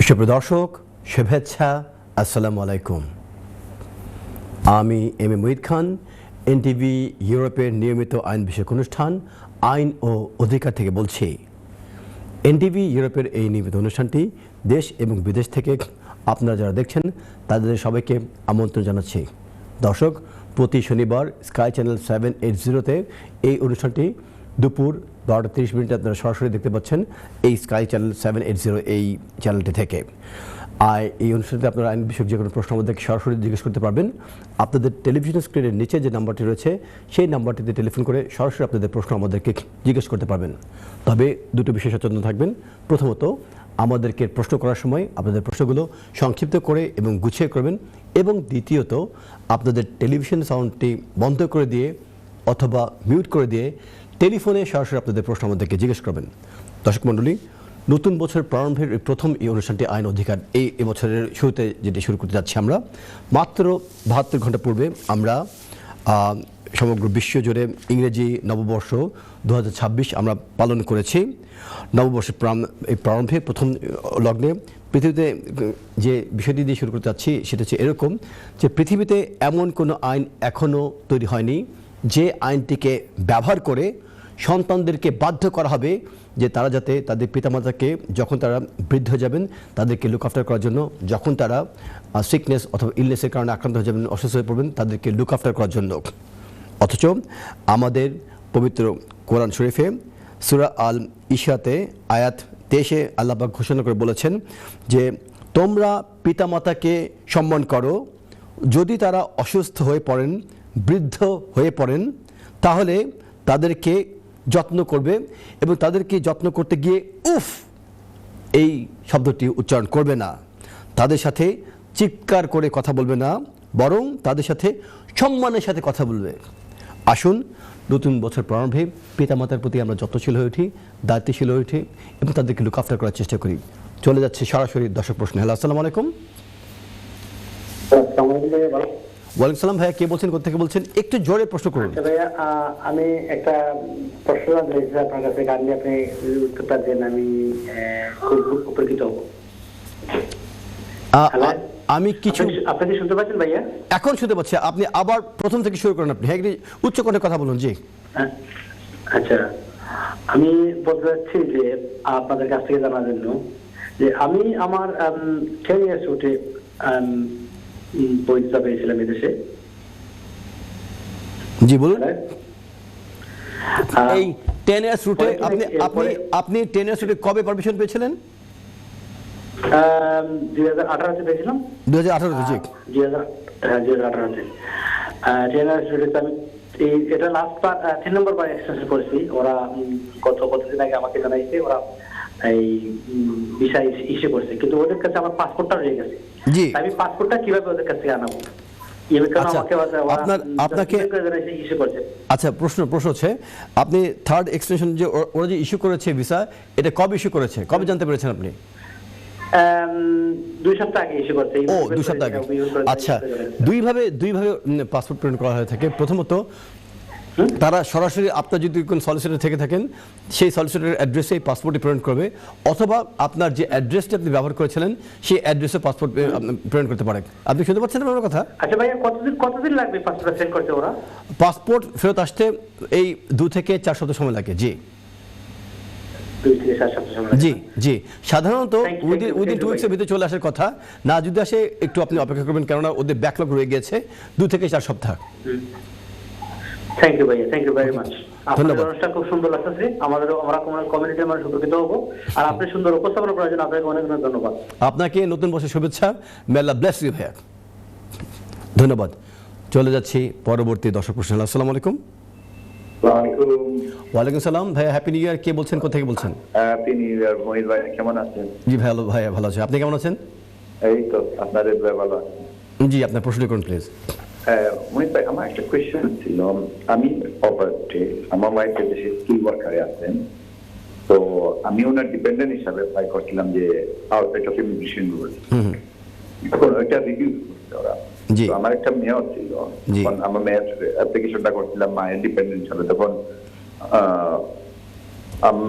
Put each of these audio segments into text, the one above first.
সুপ্রিয় দর্শক, শুভেচ্ছা, আসসালামু আলাইকুম। আমি M A Muhith Khan, NTV ইউরোপের নিয়মিত আইন বিষয়ক অনুষ্ঠান আইন ও অধিকার থেকে বলছি। এনটিভি ইউরোপের এই নিয়মিত অনুষ্ঠানটি দেশ এবং বিদেশ থেকে আপনারা যারা দেখছেন তাদের সবাইকে আমন্ত্রণ জানাচ্ছি। দর্শক, প্রতি শনিবার স্কাই চ্যানেল 780-তে এই অনুষ্ঠানটি দুপুর 12:30 আপনারা সরাসরি দেখতে পাচ্ছেন এই স্কাই চ্যানেল 780 এই চ্যানেলটি থেকে। আর এই অনুষ্ঠানটিতে আপনারা আইন বিষয়ক যে কোনো প্রশ্ন আমাদেরকে সরাসরি জিজ্ঞেস করতে পারবেন। আপনাদের টেলিভিশন স্ক্রিনের নিচে যে নাম্বারটি রয়েছে সেই নাম্বারটিতে টেলিফোন করে সরাসরি আপনাদের প্রশ্ন আমাদেরকে জিজ্ঞেস করতে পারবেন। তবে দুটো বিষয় সচেতন থাকবেন। প্রথমত, আমাদেরকে প্রশ্ন করার সময় আপনাদের প্রশ্নগুলো সংক্ষিপ্ত করে এবং গুছিয়ে করবেন, এবং দ্বিতীয়ত আপনাদের টেলিভিশন সাউন্ডটি বন্ধ করে দিয়ে অথবা মিউট করে দিয়ে টেলিফোনে সরাসরি আপনাদের প্রশ্ন আমাদেরকে জিজ্ঞেস করবেন। দর্শক মণ্ডলী, নতুন বছর প্রারম্ভের প্রথম এই অনুষ্ঠানটি আইন অধিকার এই বছরের শুরুতে যেটি শুরু করতে যাচ্ছি আমরা। মাত্র 72 ঘন্টা পূর্বে আমরা সমগ্র বিশ্ব জুড়ে ইংরেজি নববর্ষ 2026 আমরা পালন করেছি। নববর্ষের প্রারম্ভে প্রথম লগ্নে পৃথিবীতে যে বিষয়টি দিয়ে শুরু করতে যাচ্ছি সেটা হচ্ছে এরকম যে পৃথিবীতে এমন কোনো আইন এখনও তৈরি হয়নি যে আইনটিকে ব্যবহার করে সন্তানদেরকে বাধ্য করা হবে যে তারা যাতে তাদের পিতামাতাকে যখন তারা বৃদ্ধ হয়ে যাবেন তাদেরকে লুক আফটার করার জন্য, যখন তারা সিকনেস অথবা ইলনেসের কারণে আক্রান্ত হয়ে যাবেন, অসুস্থ হয়ে পড়বেন, তাদেরকে লুক আফটার করার জন্য। অথচ আমাদের পবিত্র কোরআন শরীফে সূরা আল ইশরাতে আয়াত 23-এ আল্লাহ পাক ঘোষণা করে বলেছেন যে তোমরা পিতামাতাকে সম্মান করো, যদি তারা অসুস্থ হয়ে পড়েন, বৃদ্ধ হয়ে পড়েন, তাহলে তাদেরকে যত্ন করবে এবং তাদেরকে যত্ন করতে গিয়ে উফ এই শব্দটি উচ্চারণ করবে না, তাদের সাথে চিৎকার করে কথা বলবে না, বরং তাদের সাথে সম্মানের সাথে কথা বলবে। আসুন নতুন বছর প্রারম্ভে পিতামাতার প্রতি আমরা যত্নশীল হয়ে উঠি, দায়িত্বশীল হয়ে উঠি এবং তাদেরকে লুক আফটার করার চেষ্টা করি। চলে যাচ্ছে সরাসরি দর্শক প্রশ্ন। হ্যালো, আসসালামু আলাইকুম। ওয়ালাইকুম সালাম। ভাইয়া, কে বলছেন, কোথা থেকে বলছেন? একটু জোরে প্রশ্ন করুন। ভাইয়া, আমি একটা প্রশ্ন জানতে চাইছি আপনার কাছে, কারণ আপনি উত্তরটা দেন, আমি খুব উপকৃত হব। আমি কিছু আপনি কি শুনতে পাচ্ছেন ভাইয়া? এখন শুনতে পাচ্ছি। আপনি আবার প্রথম থেকে শুরু করেন। আপনি হ্যাঁ উচ্চ কণ্ঠে কথা বলুন। জি আচ্ছা, আমি বলতে চাচ্ছি যে আপনাদের কাছ থেকে জানার জন্য যে আমি আমার 10 years উঠে বৈধতা পেয়েছিলাম এদেশে। জি বলুন। এই 10 years রুটে আপনি 10 years রুটে কবে পারমিশন পেয়েছিলেন? 2018-তে পেয়েছিলাম। 2018-তে? জি, 2018-তে 10 years রুটে আমি এটা লাস্ট 3 নম্বর বার এক্সটেনশন করেছি। ওরা কতদিন আগে আমাকে জানাইছে ওরা এই বিষয় ইস্যু করছে, কিন্তু ওদের কাছে আমার পাসপোর্টটা রয়ে গেছে। জি, আমি পাসপোর্টটা কিভাবে ওদের কাছে আনাবো? আচ্ছা, প্রশ্ন হচ্ছে আপনি থার্ড এক্সটেনশন যে ওরা যে ইস্যু করেছে ভিসা, এটা কবে ইস্যু করেছে, কবে জানতে পেরেছেন আপনি? 2 সপ্তাহ আগে ইস্যু করছে। ও, 2 সপ্তাহ আগে। আচ্ছা, দুইভাবে পাসপোর্ট প্রিন্ট করা হয়ে থাকে। প্রথমত, তারা সরাসরি আপনার যদি কোন সলিসিটর থেকে থাকেন সেই সলিসিটরের অ্যাড্রেসে পাসপোর্টটি প্রেরণ করবে, অথবা আপনার যে অ্যাড্রেসটি আপনি ব্যবহার করেছিলেন সেই অ্যাড্রেসে পাসপোর্ট প্রেরণ করতে পারে। আপনি শুনতে পাচ্ছেন আমার কথা? আচ্ছা ভাইয়া, কতদিন লাগবে পাসপোর্ট সেন্ড করতে? ওরা পাসপোর্ট ফেরত আসতে এই 2 থেকে 4 সপ্তাহ সময় লাগে। জি, 2 থেকে 4 সপ্তাহ সময়। জি জি, সাধারণত উইদিন 2 উইক্সের ভিতরে চলে আসার কথা। না যদি আসে একটু আপনি অপেক্ষা করবেন, কেননা ওদের ব্যাকলগ রয়ে গেছে 2 থেকে 4 সপ্তাহ। থ্যাংক ইউ ভাইয়া, থ্যাংক ইউ ভেরি মাচ। আপনাদের অনুষ্ঠান খুব সুন্দর লাগতেছে। আমরা কমিউনিটির মানুষ উপকৃত হব, আর আপনি সুন্দর উপস্থাপনা করার জন্য আপনাকে অনেক অনেক ধন্যবাদ। আপনাকে নতুন বছরের শুভেচ্ছা। মে আল্লাহ ব্লেস ইউ ভাইয়া, ধন্যবাদ। চলে যাচ্ছি পরবর্তী দর্শক প্রশ্ন। আসসালামু আলাইকুম। ওয়ালাইকুম সালাম। ভাইয়া, হ্যাপি নিউ ইয়ার। কে বলছেন, কোথা থেকে বলছেন? হ্যাপি নিউ ইয়ার মোহিত ভাই, কেমন আছেন? জি ভালো ভাইয়া, ভালো আছি। আপনি কেমন আছেন? এই তো আপনাদের ভালো আছেন। জি, আপনার প্রশ্ন করুন প্লিজ। মোহিত ভাই, আমার একটা কোয়েশ্চেন ছিল। আমি অপারেটে, আমার ওয়াইফ দেশে স্কিল ওয়ার্কারে আছেন, তো আমি ওনার ডিপেন্ডেন্ট হিসাবে অ্যাপ্লাই করছিলাম যে আউটসাইড অফ ইমিগ্রেশন রুল। এখন ওইটা রিডিউস করতে ওরা। জি, আমার একটা মেয়ে ছিল, তখন আমার মেয়ের অ্যাপ্লিকেশনটা করছিলাম মায়ের ডিপেন্ডেন্ট হিসাবে, তখন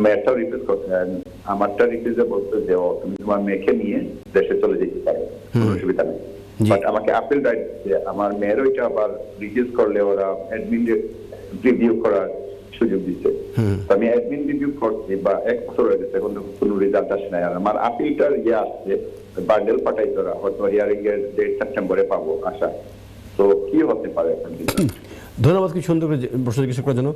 মেয়েরটাও রিপিট করতে আমারটা রিফিউজেবল দেওয়া, তুমি তোমার মেয়েকে নিয়ে দেশে চলে যেতে পারো, কোনো অসুবিধা নেই। বাট আমাকে আপিল রাইট দিচ্ছে, আমার মেয়ের ওইটা আবার রিডিউস করলে ওরা অ্যাডমিন রিভিউ করার সুযোগ দিচ্ছে। তো আমি অ্যাডমিন রিভিউ করছি বা 1 বছর হয়ে গেছে, এখন কোনো রেজাল্ট আসে নাই। আর আমার আপিলটার আসছে, বান্ডেল পাঠাইতে ওরা, হয়তো হিয়ারিং এর ডেট সেপ্টেম্বরে পাবো আশা। তো কি হতে পারে এখন? ধন্যবাদ খুব সুন্দর করে প্রশ্ন জিজ্ঞাসা করার জন্য।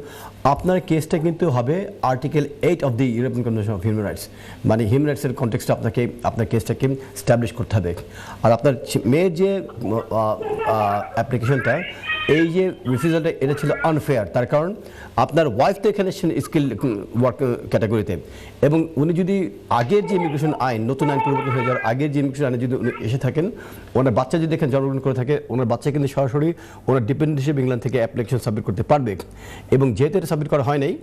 আপনার কেসটা কিন্তু হবে article 8 of the European convention of human rights, মানে হিউম্যান রাইটসের কনটেক্সটে আপনার কেসটাকে স্ট্যাবলিশ করতে হবে। আর আপনার মেয়ের যে অ্যাপ্লিকেশনটা, এই যে রিফিউজালটা, এটা ছিল আনফেয়ার। তার কারণ আপনার ওয়াইফ তো এখানে স্কিল ওয়ার্ক ক্যাটাগরিতে, এবং উনি যদি আগের যে ইমিগ্রেশন আইন, নতুন আইন পরিবর্তন হয়ে যাওয়ার আগের যে ইমিগ্রেশন আইনে যদি উনি এসে থাকেন, ওনার বাচ্চা যদি এখানে জন্মগ্রহণ করে থাকে, ওনার বাচ্চা কিন্তু সরাসরি ওনার ডিপেন্ডেন্ট হিসেবে ইংল্যান্ড থেকে অ্যাপ্লিকেশন সাবমিট করতে পারবে। এবং যেহেতু এটা সাবমিট করা হয় নাই,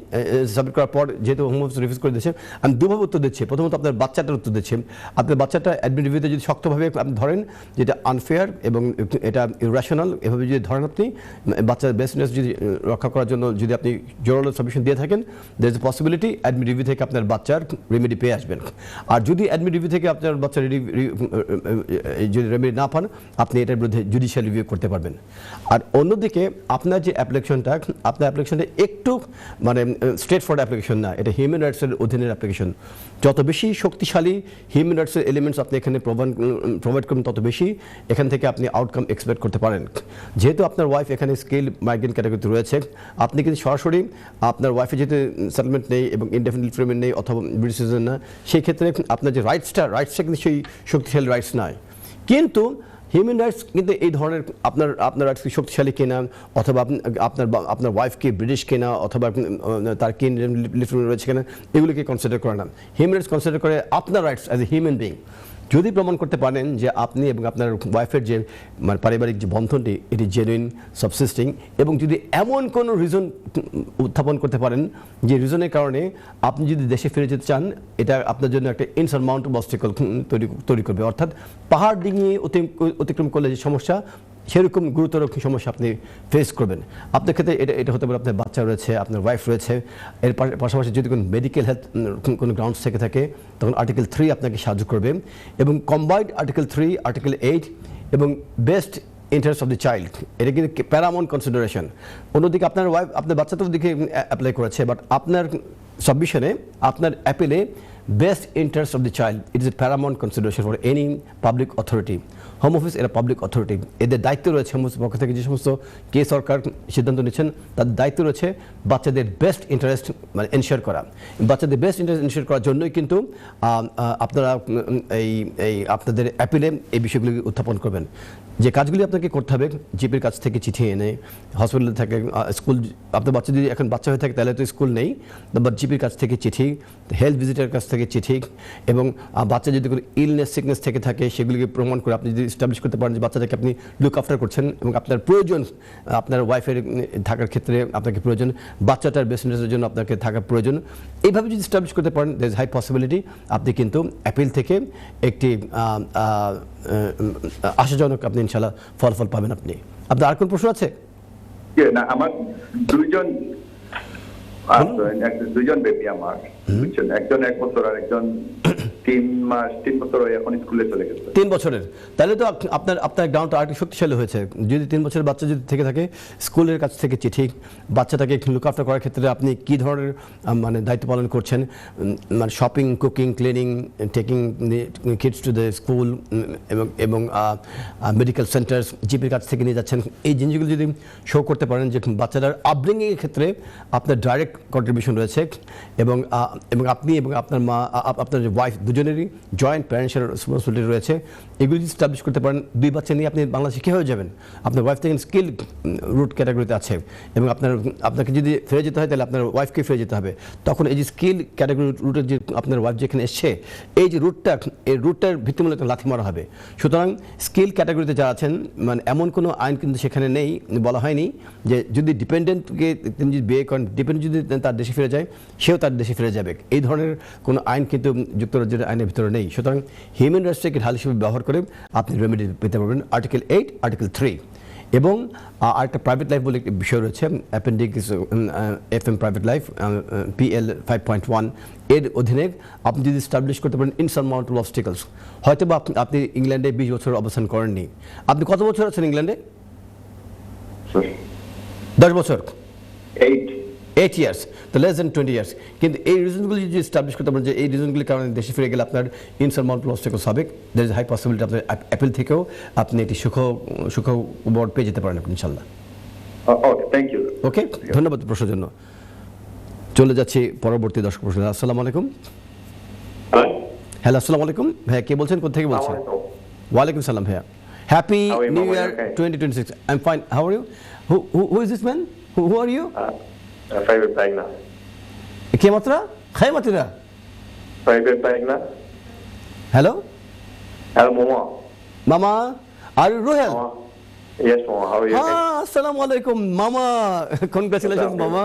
সাবমিট করার পর যেহেতু হোম অফিস রিফিউজ করে দিচ্ছে, আমি দুভাবে উত্তর দিচ্ছি। প্রথমত আপনার বাচ্চাটার উত্তর দিচ্ছে। আপনার বাচ্চাটা অ্যাডমিট রিভিউতে যদি শক্তভাবে আপনি ধরেন যেটা আনফেয়ার এবং এটা ইরেশনাল, এভাবে যদি ধরেন আপনি, বাচ্চার বেস্ট ইন্টারেস্ট যদি রক্ষা করার জন্য যদি আপনি জোরালো সাবমিশন দিয়ে থাকেন, there is a possibility admit review থেকে আপনার বাচ্চার রেমেডি পেয়ে আসবেন। আর যদি অ্যাডমিট রিভিউ থেকে আপনার বাচ্চার যদি রেমেডি না পান, আপনি এটার বিরুদ্ধে জুডিশিয়াল রিভিউ করতে পারবেন। আর অন্যদিকে আপনার যে অ্যাপ্লিকেশনটা, আপনার অ্যাপ্লিকেশনটা একটু মানে স্ট্রেট ফরওয়ার্ড অ্যাপ্লিকেশন না, এটা হিউম্যান রাইটসের অধীনের অ্যাপ্লিকেশন। যত বেশি শক্তিশালী হিউম্যান রাইটসের এলিমেন্টস আপনি এখানে প্রোভাইড করবেন, তত বেশি এখান থেকে আপনি আউটকাম এক্সপেক্ট করতে পারেন। যেহেতু আপনার ওয়াইফ এখানে স্কিল মাইগ্রেন্ট ক্যাটাগরিতে রয়েছে, আপনি কিন্তু সরাসরি আপনার ওয়াইফের যেহেতু সেটেলমেন্ট নেই এবং ইনডেফিনিট ফ্রেমেন্ট নেই অথবা ব্রিটিশ সিটিজেন না, সেই ক্ষেত্রে আপনার যে রাইটসটা কিন্তু সেই শক্তিশালী রাইটস নয়। কিন্তু হিউম্যান রাইটস কিন্তু এই ধরনের আপনার রাইটসকে শক্তিশালী কেনা, অথবা আপনার ওয়াইফকে ব্রিটিশ কেনা, অথবা তার কি রয়েছে কেনা, এগুলিকে কনসিডার করে না। হিউম্যান রাইটস কনসিডার করে আপনার rights as a human being. যদি প্রমাণ করতে পারেন যে আপনি এবং আপনার ওয়াইফের যে মানে পারিবারিক যে বন্ধনটি, এটি জেনুইন, সাবসিস্টিং, এবং যদি এমন কোনো রিজন উত্থাপন করতে পারেন যে রিজনের কারণে আপনি যদি দেশে ফিরে যেতে চান, এটা আপনার জন্য একটা ইনসারমাউন্টেবল অবস্টাকল তৈরি করবে। অর্থাৎ পাহাড় ডিঙিয়ে অতিক্রম করলে যে সমস্যা, সেরকম গুরুতর সমস্যা আপনি ফেস করবেন। আপনার ক্ষেত্রে এটা হতে পারে আপনার বাচ্চা রয়েছে, আপনার ওয়াইফ রয়েছে, এর পাশাপাশি যদি কোনো মেডিকেল হেলথ কোনো গ্রাউন্ডস থেকে থাকে, তখন আর্টিকেল 3 আপনাকে সাহায্য করবে। এবং কম্বাইন্ড আর্টিকেল 3, আর্টিকেল 8 এবং best interest of the child, এটা কিন্তু প্যারামাউন্ট কনসিডারেশন। অন্যদিকে আপনার ওয়াইফ, আপনার বাচ্চা তো দিকে অ্যাপ্লাই করেছে, বাট আপনার সাবমিশনে, আপনার অ্যাপিলে best interest of the child, it is a paramount consideration for any public authority. Home office এরা পাবলিক অথরিটি, এদের দায়িত্ব রয়েছে হোম অফিসের পক্ষ থেকে যে সমস্ত কে সরকার সিদ্ধান্ত নিচ্ছেন, তাদের দায়িত্ব রয়েছে বাচ্চাদের বেস্ট ইন্টারেস্ট মানে এনশিওর করা। বাচ্চাদের বেস্ট ইন্টারেস্ট এনশিওর করার জন্যই কিন্তু আপনারা আপনাদের অ্যাপিলে এই বিষয়গুলি উত্থাপন করবেন। যে কাজগুলি আপনাকে করতে হবে, জিপির কাছ থেকে চিঠি এনে, হসপিটালে থাকে, স্কুল, আপনার বাচ্চা যদি এখন বাচ্চা হয়ে থাকে তাহলে তো স্কুল নেই, বা জিপির কাছ থেকে চিঠি, হেলথ ভিজিটের কাছ থেকে চিঠি, এবং বাচ্চা যদি কোনো ইলনেস সিকনেস থেকে থাকে, সেগুলিকে প্রমাণ করে আপনি যদি এস্টাবলিশ করতে পারেন যে বাচ্চাটাকে আপনি লুক আফটার করছেন, এবং আপনার প্রয়োজন, আপনার ওয়াইফের থাকার ক্ষেত্রে আপনাকে প্রয়োজন, বাচ্চাটার বেস্ট ইন্টারেস্টের জন্য আপনাকে থাকার প্রয়োজন, এইভাবে যদি এস্টাবলিশ করতে পারেন, দের ইজ হাই পসিবিলিটি আপনি কিন্তু অ্যাপিল থেকে একটি আশাজনক আপনি ইনশাল্লাহ ফলাফল পাবেন। আপনার আর কোন প্রশ্ন আছে? না, আমার দুইজন বেবি আমার, একজন 1 বছর আর একজন 3 বছর এখন স্কুলে চলে গেছে। 3 বছরের, তাহলে তো আপনার গ্রাউন্ড আরেকটু শক্তিশালী হয়েছে। যদি 3 বছরের বাচ্চা যদি থেকে থাকে, স্কুলের কাছ থেকে চিঠি, বাচ্চাটাকে লুক আফটার করার ক্ষেত্রে আপনি কী ধরনের মানে দায়িত্ব পালন করছেন, মানে shopping, cooking, cleaning, taking kids to the school, এবং মেডিকেল সেন্টার্স, জিপির কাছ থেকে নিয়ে যাচ্ছেন, এই জিনিসগুলো যদি শো করতে পারেন যে বাচ্চাটার আপব্রিঙ্গিংয়ের ক্ষেত্রে আপনার ডাইরেক্ট কন্ট্রিবিউশন রয়েছে, এবং আপনি এবং আপনার মা, আপনার ওয়াইফ দুজনেরই জয়েন্ট প্যারেন্টসের রেসপন্সিবিলিটি রয়েছে, এগুলি যদি স্টাবলিশ করতে পারেন, 2 বাচ্চা নিয়ে আপনি বাংলাদেশে কী হয়ে যাবেন। আপনার ওয়াইফ থেকে স্কিল রুট ক্যাটাগরিতে আছে, এবং আপনাকে যদি ফিরে যেতে হয়, তাহলে আপনার ওয়াইফকে ফিরে যেতে হবে। তখন এই যে স্কিল ক্যাটাগরি রুটের যে আপনার ওয়াইফ যেখানে এসছে, এই যে রুটটার ভিত্তিমূলক লাথি মারা হবে। সুতরাং স্কিল ক্যাটাগরিতে যারা আছেন, মানে এমন কোনো আইন কিন্তু সেখানে নেই, বলা হয়নি যে যদি ডিপেন্ডেন্টকে তিনি যদি বিয়ে করেন, ডিপেন্ডেন্ট যদি তার দেশে ফিরে যায়, সেও তার দেশে ফিরে যাবে। এই ধরনের কোনো আইন কিন্তু যুক্তরাজ্যের আইনের ভিতরে নেই। সুতরাং হিউম্যান রাইটসকে ঢাল হিসেবে ব্যবহার করে আপনি রেমেডি পেতে পারবেন আর্টিকেল 8, আর্টিকেল 3। এবং আরেকটা প্রাইভেট লাইফ বলে একটি বিষয় রয়েছে, appendix FM private life PL 5.1 এর অধীনে আপনি যদি স্টাবলিশ করতে পারেন ইনসারমাউন্টেবল অবস্টিকলস, হয়তো বা আপনি ইংল্যান্ডে 20 বছর অবস্থান করেননি, আপনি কত বছর আছেন ইংল্যান্ডে? 10 বছর, 8 ইয়ার্স, তো লেস দেন 20 ইয়ার্স। কিন্তু এই রিজনগুলি যদি স্টাবলিশ করতে পারেন যে এই রিজনগুলির কারণে দেশে ফিরে গেলে আপনার ইনসারমাউন্টেবল অবস্টিকলস হবে, দের ইজ হাই পসিবিলিটি আপনার অ্যাপেল থেকেও আপনি একটি সুখবর পেয়ে যেতে পারেন আপনি ইনশাল্লাহ। ওকে, থ্যাংক ইউ। ওকে, ধন্যবাদ প্রশ্নের জন্য। চলে যাচ্ছি পরবর্তী দর্শক প্রশ্ন। আসসালামু আলাইকুম। হ্যালো, আসসালামু আলাইকুম ভাইয়া, কে বলছেন, কোথা থেকে বলছেন? ওয়ালাইকুম সালাম ভাইয়া, happy new year 2026। I am fine, how are you? Who is this man? Who are you? Private Pagna. কে মাত্রা? খাই মাত্রা? Private Pagna. Hello Hello, Mama. মামা, are you Rohel? Yes, Mama. How are you? হ্যাঁ, আসসালামু আলাইকুম মামা, কনগ্রাচুলেশন মামা,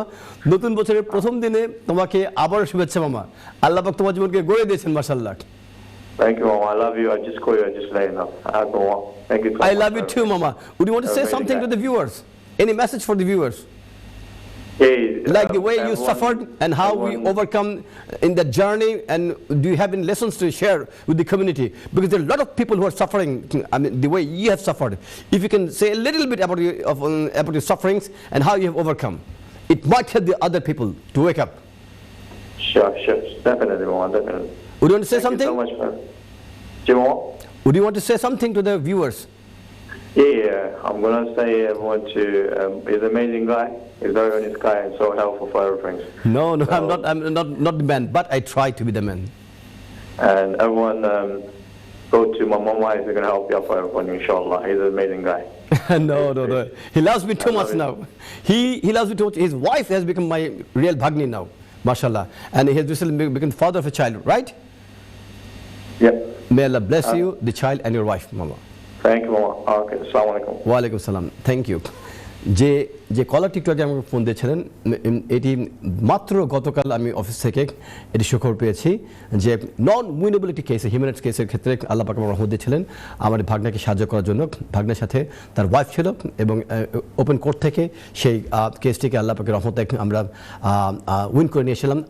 নতুন বছরের প্রথম দিনে তোমাকে আবার শুভেচ্ছা মামা, আল্লাহ পাক তোমার জীবনকে গড়ে দিয়েছেন মাশাআল্লাহ। Thank you, Mama. I love you. I just call you. I just let you know. Mama. Thank you so much. I love you too, Mama. Would you want to say something to the viewers? Any message for the viewers? Hey, Like the way you everyone- suffered and how we everyone- overcome in that journey, and do you have any lessons to share with the community? Because there are a lot of people who are suffering, I mean, the way you have suffered. If you can say a little bit about your sufferings and how you have overcome, it might help the other people to wake up. Sure. Definitely, Mama. Definitely. Would you want to say Thank something? you so much, man. Mama? Would you want to say something to the viewers? Yeah. I'm gonna say everyone to. He's an amazing guy. He's very honest guy and so helpful for everything. No, So- I'm not the man, but I try to be the man. And everyone go to my mama. He's gonna help you out for everyone, inshallah. He's an amazing guy. No. He loves me too I love much it. now. He loves me too much. His wife has become my real bhagni now, mashallah. And he has recently become father of a child, right? Yep. May Allah bless you, the child and your wife, Mama. Thank you, Mama. Okay. Assalamu alaikum. ওয়ালাইকুম সালাম, thank you. যে কলারটি একটু আগে আমাকে phone দিয়েছিলেন, এটি মাত্র গতকাল আমি অফিস থেকে এটি সুখবর পেয়েছি যে নন উইনেবিলিটি কেসে, হিউম্যান রাইটস কেসের ক্ষেত্রে আল্লাহ পাক রহমত দিয়েছিলেন আমার ভাগনাকে সাহায্য করার জন্য। ভাগনার সাথে তার ওয়াইফ ছিল এবং ওপেন কোর্ট থেকে সেই কেসটিকে আল্লাহ পাকের রহমতে আমরা উইন করে নিয়ে এসেছিলাম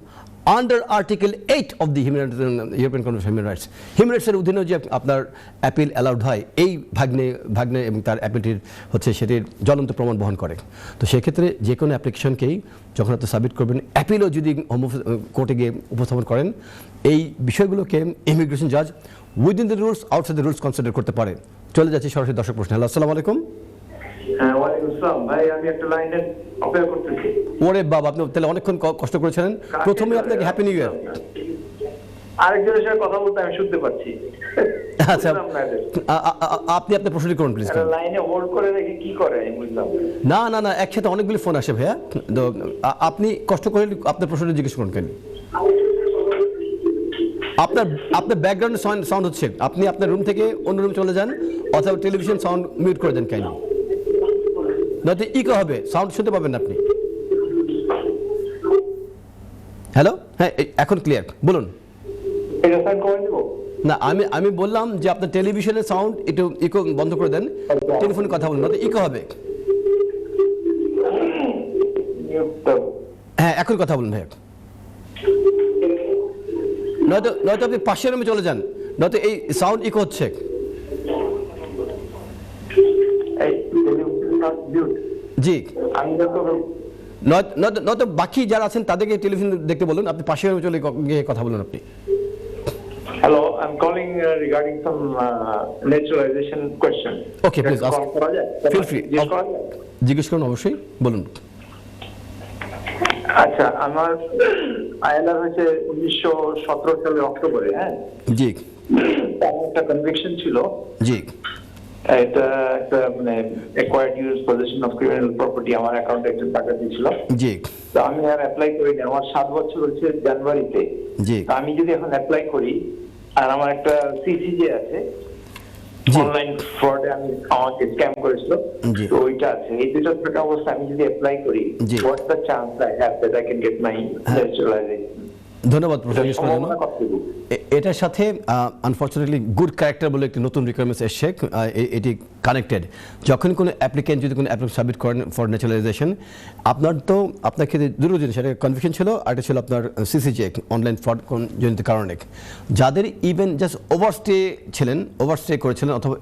under article 8 of the European convention human rights. Human রাইটসের অধীনেও যে আপনার অ্যাপিল অ্যালাউড হয়, এই ভাগ্নে এবং তার অ্যাপিলটির সেটির জ্বলন্ত প্রমাণ বহন করে। তো সেক্ষেত্রে যে কোনো অ্যাপ্লিকেশনকেই যখন আপনি সাবমিট করবেন, অ্যাপিলও যদি কোর্টে গিয়ে উপস্থাপন করেন, এই বিষয়গুলোকে ইমিগ্রেশন জাজ within the rules outside the rules consider করতে পারে। চলে যাচ্ছে সরাসরি দর্শক প্রশ্ন। হ্যালো, আসসালামু আলাইকুম। হ্যাঁ, ওয়ালাইকুম আসসালাম ভাই, আমি একটা লাইনে অপেক্ষা করতেছি। ওরে বাবা, আপনি তাহলে অনেকক্ষণ কষ্ট করেছিলেন। প্রথমে আপনাকে হ্যাপি নিউ ইয়ার। আরেকজনের সাথে কথা বলতে আমি শুনতে পাচ্ছি। আচ্ছা, বুঝলাম না এদের। আপনি আপনার প্রশ্নটি করুন প্লিজ। একটা লাইনে হোল্ড করে রেখে কি করে আমি বুঝলাম না। না, একসাথে অনেকগুলি ফোন আসে ভাইয়া, তো আপনি কষ্ট করে আপনার প্রশ্নটি জিজ্ঞেস করুন কেন। আপনার ব্যাকগ্রাউন্ড সাউন্ড হচ্ছে, আপনি আপনার রুম থেকে অন্য রুমে চলে যান অথবা টেলিভিশন সাউন্ড মিউট করে দেন কেন, নয়তো ইকো হবে, সাউন্ড শুনতে পাবেন না আপনি। হ্যালো, হ্যাঁ এখন ক্লিয়ার, বলুন। এটা সাইন করে দিব? না, আমি বললাম যে আপনার টেলিভিশনের সাউন্ড একটু ইকো বন্ধ করে দেন, টেলিফোনে কথা বলুন, নয়তো ইকো হবে। হ্যাঁ, এখন কথা বলুন ভাইয়া, নয়তো আপনি পাশের রুমে চলে যান, নয়তো এই সাউন্ড ইকো হচ্ছে। জি, আমি যত নয়তো বাকি যারা আছেন তাদেরকে টেলিভিশন দেখতে বলুন, আপনি পাশের রুমে চলে গিয়ে কথা বলুন আপনি। Hello, I'm calling regarding some naturalization question. Okay, please ask. Feel free. জিজ্ঞেস করুন, অবশ্যই বলুন। আচ্ছা, আমার আইএলআর হয়েছে 1917 সালের অক্টোবরে। হ্যাঁ, জি তার একটা কনভিকশন ছিল। জি এটা একটা মানে acquired use position of criminal property আমার অ্যাকাউন্টে একটা টাকা দিয়েছিল। জি তো আমি আর অ্যাপ্লাই করি না, আমার 7 বছর হচ্ছে জানুয়ারিতে। জি তো আমি যদি এখন অ্যাপ্লাই করি, আর আমার একটা সিসিজে আছে, জি অনলাইন ফ্রডে আমাকে স্ক্যাম করেছিল, জি। তো ওইটা আছে। এই দুটো থাকা অবস্থা আমি যদি অ্যাপ্লাই করি, জি। What's the chance I have that I can get my naturalisation? ধন্যবাদ প্রশ্ন জিজ্ঞেস করার জন্য। সম্ভাবনা কতটুকু? এটার সাথে আনফর্চুনেটলি গুড ক্যারেক্টার বলে একটি নতুন রিকোয়ারমেন্টস এসছে, এটি কানেক্টেড। যখন কোনো অ্যাপ্লিকেন্ট যদি কোনো অ্যাপ্লিকেশন সাবমিট করেন ফর ন্যাচারালাইজেশন, আপনার ক্ষেত্রে দুটো জিনিস, একটা কনভিকশন ছিল আর একটা ছিল আপনার সিসিজে, অনলাইন ফ্রড জনিত কারণে। যাদের ইভেন জাস্ট ওভারস্টে করেছিলেন অথবা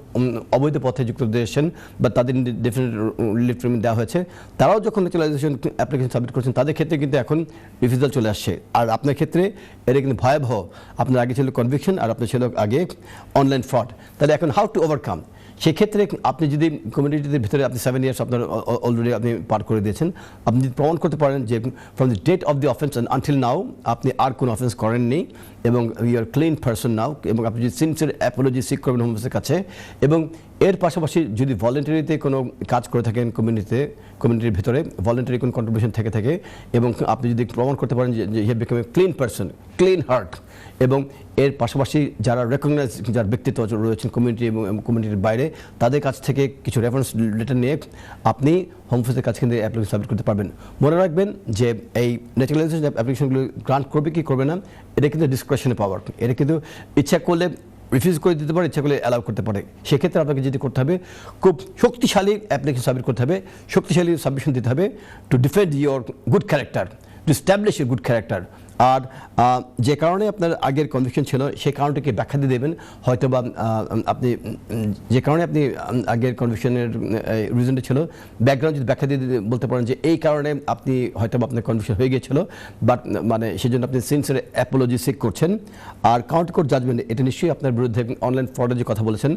অবৈধ পথে যুক্ত এসেছেন বা তাদের ডেফিনেট রিলিফ পেমেন্ট দেওয়া হয়েছে, তারাও যখন ন্যাচারালাইজেশন অ্যাপ্লিকেশন সাবমিট করেছেন তাদের ক্ষেত্রে কিন্তু এখন রিফিউজাল চলে আসছে। আর আপনার ক্ষেত্রে এটা কিন্তু ভয়াবহ, আপনার আগে ছিল কনভিকশন আর আপনার ছিল আগে অনলাইন ফ্রড। তাহলে এখন হাউ টু ওভারকাম? সেক্ষেত্রে আপনি যদি কমিউনিটির ভিতরে আপনি 7 ইয়ার্স আপনার অলরেডি আপনি পার করে দিয়েছেন, আপনি যদি প্রমাণ করতে পারেন যে from the date of the offence until now আপনি আর কোনো অফেন্স করেননি এবং you are clean person now, এবং আপনি যদি সিনসিয়ার অ্যাপোলজি সিক করবেন হোম অফিসের কাছে, এবং এর পাশাপাশি যদি ভলেন্টারিতে কোনো কাজ করে থাকেন কমিউনিটির ভিতরে ভলেন্টারি কোনো কন্ট্রিবিউশন থেকে থাকে, এবং আপনি যদি প্রমাণ করতে পারেন যে you have become a clean person, clean heart, এবং এর পাশাপাশি যারা রেকগনাইজ, যার ব্যক্তিত্ব রয়েছেন কমিউনিটি এবং কমিউনিটির বাইরে, তাদের কাছ থেকে কিছু রেফারেন্স লেটার নিয়ে আপনি হোম অফিসের কাছে কিন্তু অ্যাপ্লিকেশন সাবমিট করতে পারবেন। মনে রাখবেন যে এই ন্যাচারালাইজেশন অ্যাপ্লিকেশনগুলো গ্রান্ট করবে কি করবে না, এটা কিন্তু ডিসক্রিশনারি পাওয়ার। এটা কিন্তু ইচ্ছা করলে রিফিউজ করে দিতে পারে, ইচ্ছা করলে অ্যালাউ করতে পারে। সেক্ষেত্রে আপনাকে যেটি করতে হবে, খুব শক্তিশালী অ্যাপ্লিকেশন সাবমিট করতে হবে, শক্তিশালী সাবমিশন দিতে হবে to defend your good character, to establish your good character. আর যে কারণে আপনার আগের কনভিকশন ছিল সেই কারণটিকে ব্যাখ্যা দিয়ে দেবেন। হয়তো বা আপনি যে কারণে আপনি আগের কনভিকশনের রিজনটি ছিল, ব্যাকগ্রাউন্ড যদি ব্যাখ্যা দিয়ে বলতে পারেন যে এই কারণে আপনি হয়তো বা আপনার কনভিকশন হয়ে গিয়েছিল, বাট মানে সেই জন্য আপনি সিনসিয়ার অ্যাপোলজি সিক করছেন। আর কাউন্ট কোর্ট জাজমেন্ট, এটা নিশ্চয়ই আপনার বিরুদ্ধে অনলাইন ফ্রডের যে কথা বলেছেন,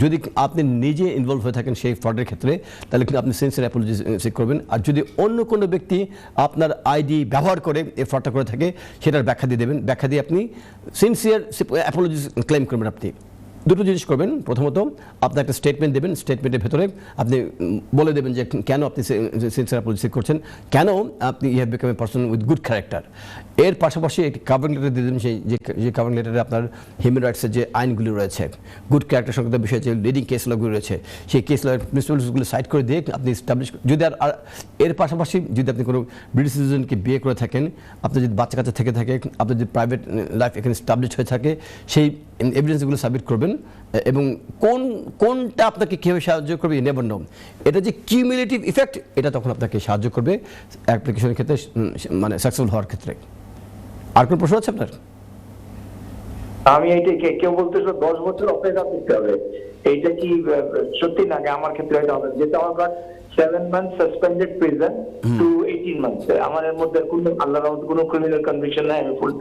যদি আপনি নিজে ইনভলভ হয়ে থাকেন সেই ফ্রডের ক্ষেত্রে, তাহলে কিন্তু আপনি সিনসিয়ার অ্যাপোলজি সিক করবেন। আর যদি অন্য কোনো ব্যক্তি আপনার আইডি ব্যবহার করে এই ফ্রডটা করে থাকে, সেটার ব্যাখ্যা দিয়ে দেবেন। ব্যাখ্যা দিয়ে আপনি সিনসিয়ার অ্যাপোলজি ক্লেম করবেন। আপনি দুটো জিনিস করবেন। প্রথমত আপনি একটা স্টেটমেন্ট দেবেন, স্টেটমেন্টের ভেতরে আপনি বলে দেবেন যে কেন আপনি সিনসিয়ার অ্যাপোলজি সিক করছেন, কেন আপনি you have become a person with good character. এর পাশাপাশি একটি কাভারিং লেটার দিয়ে দেবেন, যে কাভারিং লেটারে আপনার হিউম্যান রাইটসের যে আইনগুলি রয়েছে, গুড ক্যারেক্টার সংক্রান্ত বিষয়ে যে লিডিং কেস লগুলি রয়েছে, সেই কেস লয়ের প্রিন্সিপালসগুলো সাইড করে দিয়ে আপনি এস্টাবলিশ, যদি আর এর পাশাপাশি যদি আপনি কোনো ব্রিটিশ সিটিজেনকে বিয়ে করে থাকেন, আপনার যদি বাচ্চা কাচ্চা থেকে থাকে, আপনার যদি প্রাইভেট লাইফ এখানে এস্টাবলিশ হয়ে থাকে, সেই এভিডেন্সগুলো সাবমিট করবেন। এবং কোনটা আপনাকে কীভাবে সাহায্য করবে ইউ নেভার নো। এটা যে কিউমুলেটিভ ইফেক্ট, এটা তখন আপনাকে সাহায্য করবে অ্যাপ্লিকেশনের ক্ষেত্রে, মানে সাকসেসফুল হওয়ার ক্ষেত্রে। আর কোনো প্রশ্ন আছে আপনার? আমি এইটা কেউ বলতেছে 10 বছর অপেক্ষা করতে হবে, এইটা কি সত্যি নাকি? আমার ক্ষেত্রে এটা হবে, যেটা আমার 7 months suspended prison to 18 months। আমার এর মধ্যে কোনো আল্লাহর রহমতে কোনো ক্রিমিনাল কনভিকশন নাই। আমি ফুল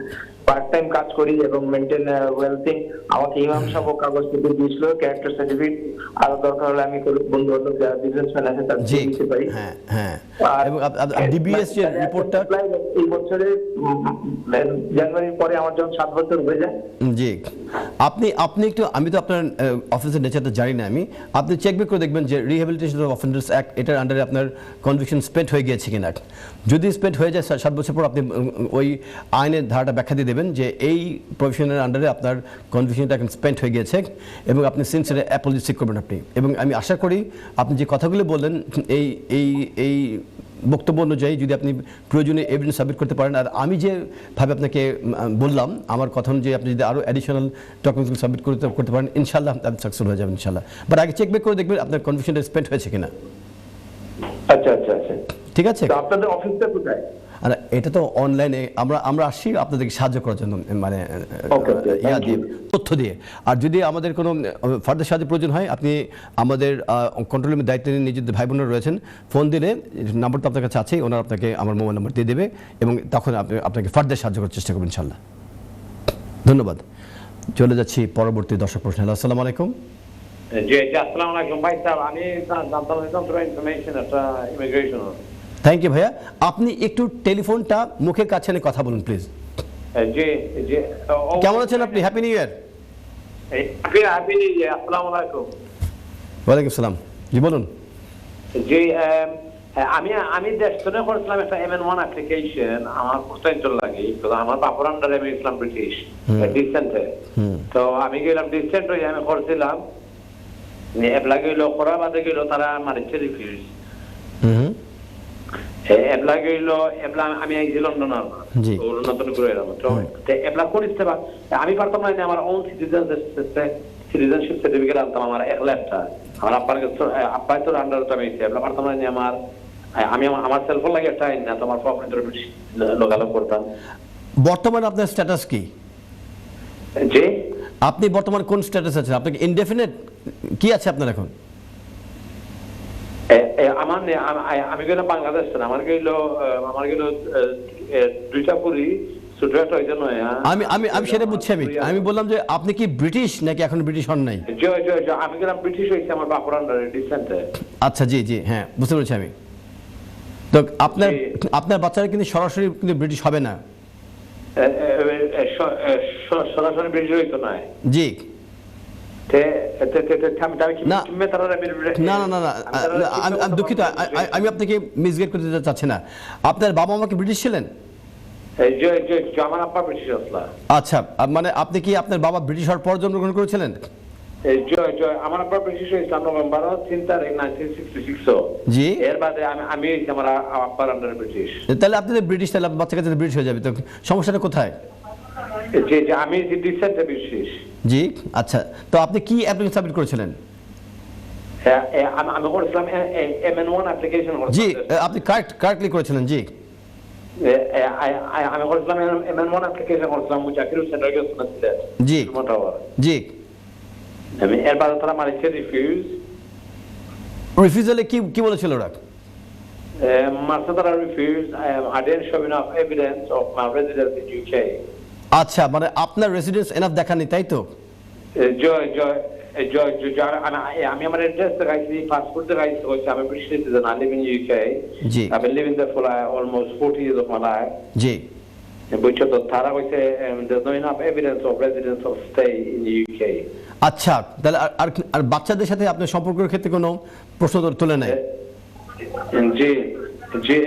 পার্ট টাইম কাজ করি এবং মেইনটেইন ওয়েলথিং। আমাকে ইমাম সাহেব কাগজপত্র দিয়েছিল, ক্যারেক্টার সার্টিফিকেট, আর দরকার হলে আমি বন্ধু বান্ধব যারা বিজনেসম্যান আছে তাদের দিতে পারি। হ্যাঁ হ্যাঁ। এবং ডিবিএস যে রিপোর্টটা এই বছরে জানুয়ারির পরে আমার যখন 7 বছর হয়ে যায়। জি, আপনি একটু, আমি তো আপনার অফিসের নেচারটা জানি না, আপনি চেকবেক করে দেখবেন যে রিহ্যাবিলিটেশন অফ অফেন্ডার্স অ্যাক্ট, এটার আন্ডারে আপনার কনভিকশন স্পেন্ড হয়ে গিয়েছে কিনা। যদি স্পেন্ড হয়ে যায় 7 বছর পর, আপনি ওই আইনের ধারাটা ব্যাখ্যা দিয়ে দেবেন যে এই প্রভিশনের আন্ডারে আপনার কনভিকশনটা এখন স্পেন্ড হয়ে গিয়েছে, এবং আপনি সিনসিয়ার অ্যাপোলজি সিক করবেন আপনি। এবং আমি আশা করি আপনি যে কথাগুলো বললেন এই বক্তব্য অনুযায়ী যদি আপনি প্রয়োজনীয় এভিডেন্স সাবমিট করতে পারেন, আর আমি যেভাবে আপনাকে বললাম আমার কথা অনুযায়ী আপনি যদি আরও অ্যাডিশনাল ডকুমেন্টসগুলো সাবমিট করতে পারেন, ইনশাল্লাহ আপনি সাকসেসফুল হয়ে যাবেন ইনশাল্লাহ। বাট আগে চেকবেক করে দেখবেন আপনার কনভিকশনটা স্পেন্ড হয়েছে কিনা। আচ্ছা আচ্ছা আচ্ছা, ঠিক আছে। আপনাদের অফিসটা কোথায়? আর এটা তো অনলাইনে আমরা আসছি আপনাদেরকে সাহায্য করার জন্য, মানে তথ্য দিয়ে। আর যদি আমাদের কোনো ফার্দার সাহায্য প্রয়োজন হয়, আপনি আমাদের কন্ট্রোল রুমের দায়িত্বে নিয়ে নিজেদের ভাই বোনেরা রয়েছেন, ফোন দিলে, নাম্বার তো আপনার কাছে আছেই, ওনারা আপনাকে আমার মোবাইল নাম্বার দিয়ে দেবে, এবং তখন আপনাকে ফার্দার সাহায্য করার চেষ্টা করবেন ইনশাল্লাহ। ধন্যবাদ। চলে যাচ্ছি পরবর্তী দর্শক প্রশ্ন। আসসালামু আলাইকুম। জি আসসালামু আলাইকুম ভাই সাহেব, আমি জানতাম ইনফরমেশন একটা ইমিগ্রেশন। থ্যাংক ইউ ভাইয়া। আপনি একটু টেলিফোনটা মুখের কাছে এনে কথা বলুন প্লিজ। জি জি, কেমন আছেন আপনি? Happy new year. Happy new ইয়ার। আসসালামু আলাইকুম। ওয়ালাইকুম সালাম। জি বলুন। জি, আমি দেশনে করেছিলাম একটা MN1 অ্যাপ্লিকেশন, আমার পোস্টাইল লাগে, তো আমার বাপর আন্ডারে আমি ইসলাম ব্রিটিশ ডিসেন্টে, তো আমি গেলাম ডিসেন্ট হয়ে আমি করছিলাম, অ্যাপ্লাই গেল করা বাদে গেল, তারা মারিছে রিফিউজ। এবলা গেল এবলা আমি আইছি লন্ডন আর জি। নতুন করে এলাম তো এবলা করিতে পার আমি পারতাম না আমার ওন সিটিজেনশিপ সার্টিফিকেট আনতাম আমার এক ল্যাপটা আমার আব্বাই তো আন্ডার তো আমি এবলা পারতাম না আমার আমি আমার সেলফোন লাগে একটা না তোমার প্রপার্টি লোকালক করতাম। বর্তমানে আপনার স্ট্যাটাস কি? যে আপনি বর্তমানে কোন স্ট্যাটাস আছেন? আপনাকে ইনডেফিনিট কি আছে আপনার এখন? আমার আমি গেলাম বাংলাদেশ না আমার গেল দুইটা পুরি ছোট একটা হয়েছে নয়। আমি আমি আমি সেটা বুঝছি। আমি বললাম যে আপনি কি ব্রিটিশ নাকি এখন ব্রিটিশ হন নাই? জয় জয় জয় আমি গেলাম ব্রিটিশ হয়েছে আমার বাপুর আন্ডারে ডিসেন্টে। আচ্ছা জি জি হ্যাঁ বুঝতে পেরেছি আমি। তো আপনার বাচ্চারা কিন্তু সরাসরি কিন্তু ব্রিটিশ হবে না। সরাসরি ব্রিটিশ হইতো না। জি না না না না আমি দুঃখিত, আমি আপনাকে মিসগাইড করতে চাচ্ছি না। আপনার বাবা মা কি ব্রিটিশ ছিলেন? আমার আব্বা ব্রিটিশ আসলা। আচ্ছা মানে আপনি কি আপনার বাবা ব্রিটিশ হওয়ার পর জন্মগ্রহণ করেছিলেন? জয় জয় আমার আব্বা ব্রিটিশ হয়েছিলাম নভেম্বর 3 তারিখ 1966। জি এর বাদে আমি আমার আব্বার আন্ডারে ব্রিটিশ। তাহলে আপনি ব্রিটিশ, তাহলে আপনার বাচ্চা কাছে ব্রিটিশ হয়ে যাবে, তো সমস্যাটা কোথায়? জি জি আমি ডিসেন্টে ব্রিটিশ। জি আচ্ছা, তো আপনি কি অ্যাপ্লিকেশন সাবমিট করেছিলেন? আমি করেছিলাম MN1 অ্যাপ্লিকেশন। জি আপনি কারেক্টলি করেছিলেন। জি আমি করেছিলাম MN1 অ্যাপ্লিকেশন করেছিলাম মুজাকির সেন্টার গেছিলাম সিলেট। জি জি আমি এর বাদে তারা মালয়েশিয়া রিফিউজালে কি বলেছিল ওরা? Marsatara refused. I didn't show enough evidence of my residence in UK. আচ্ছা মানে আপনার রেসিডেন্স এনাফ দেখানি, তাই তো? আমি আমার অ্যাড্রেস দেখাইছি, পাসপোর্ট দেখাইছি, আমি British citizen, I live in UK. G I've been living there for almost 40 years of my life. জি বুঝছো তো, তারা কইছে there's no enough evidence of residence of stay in the UK. আচ্ছা তাহলে আর বাচ্চাদের সাথে আপনার সম্পর্কের ক্ষেত্রে কোনো প্রশ্ন তুলে নেয়? জি জি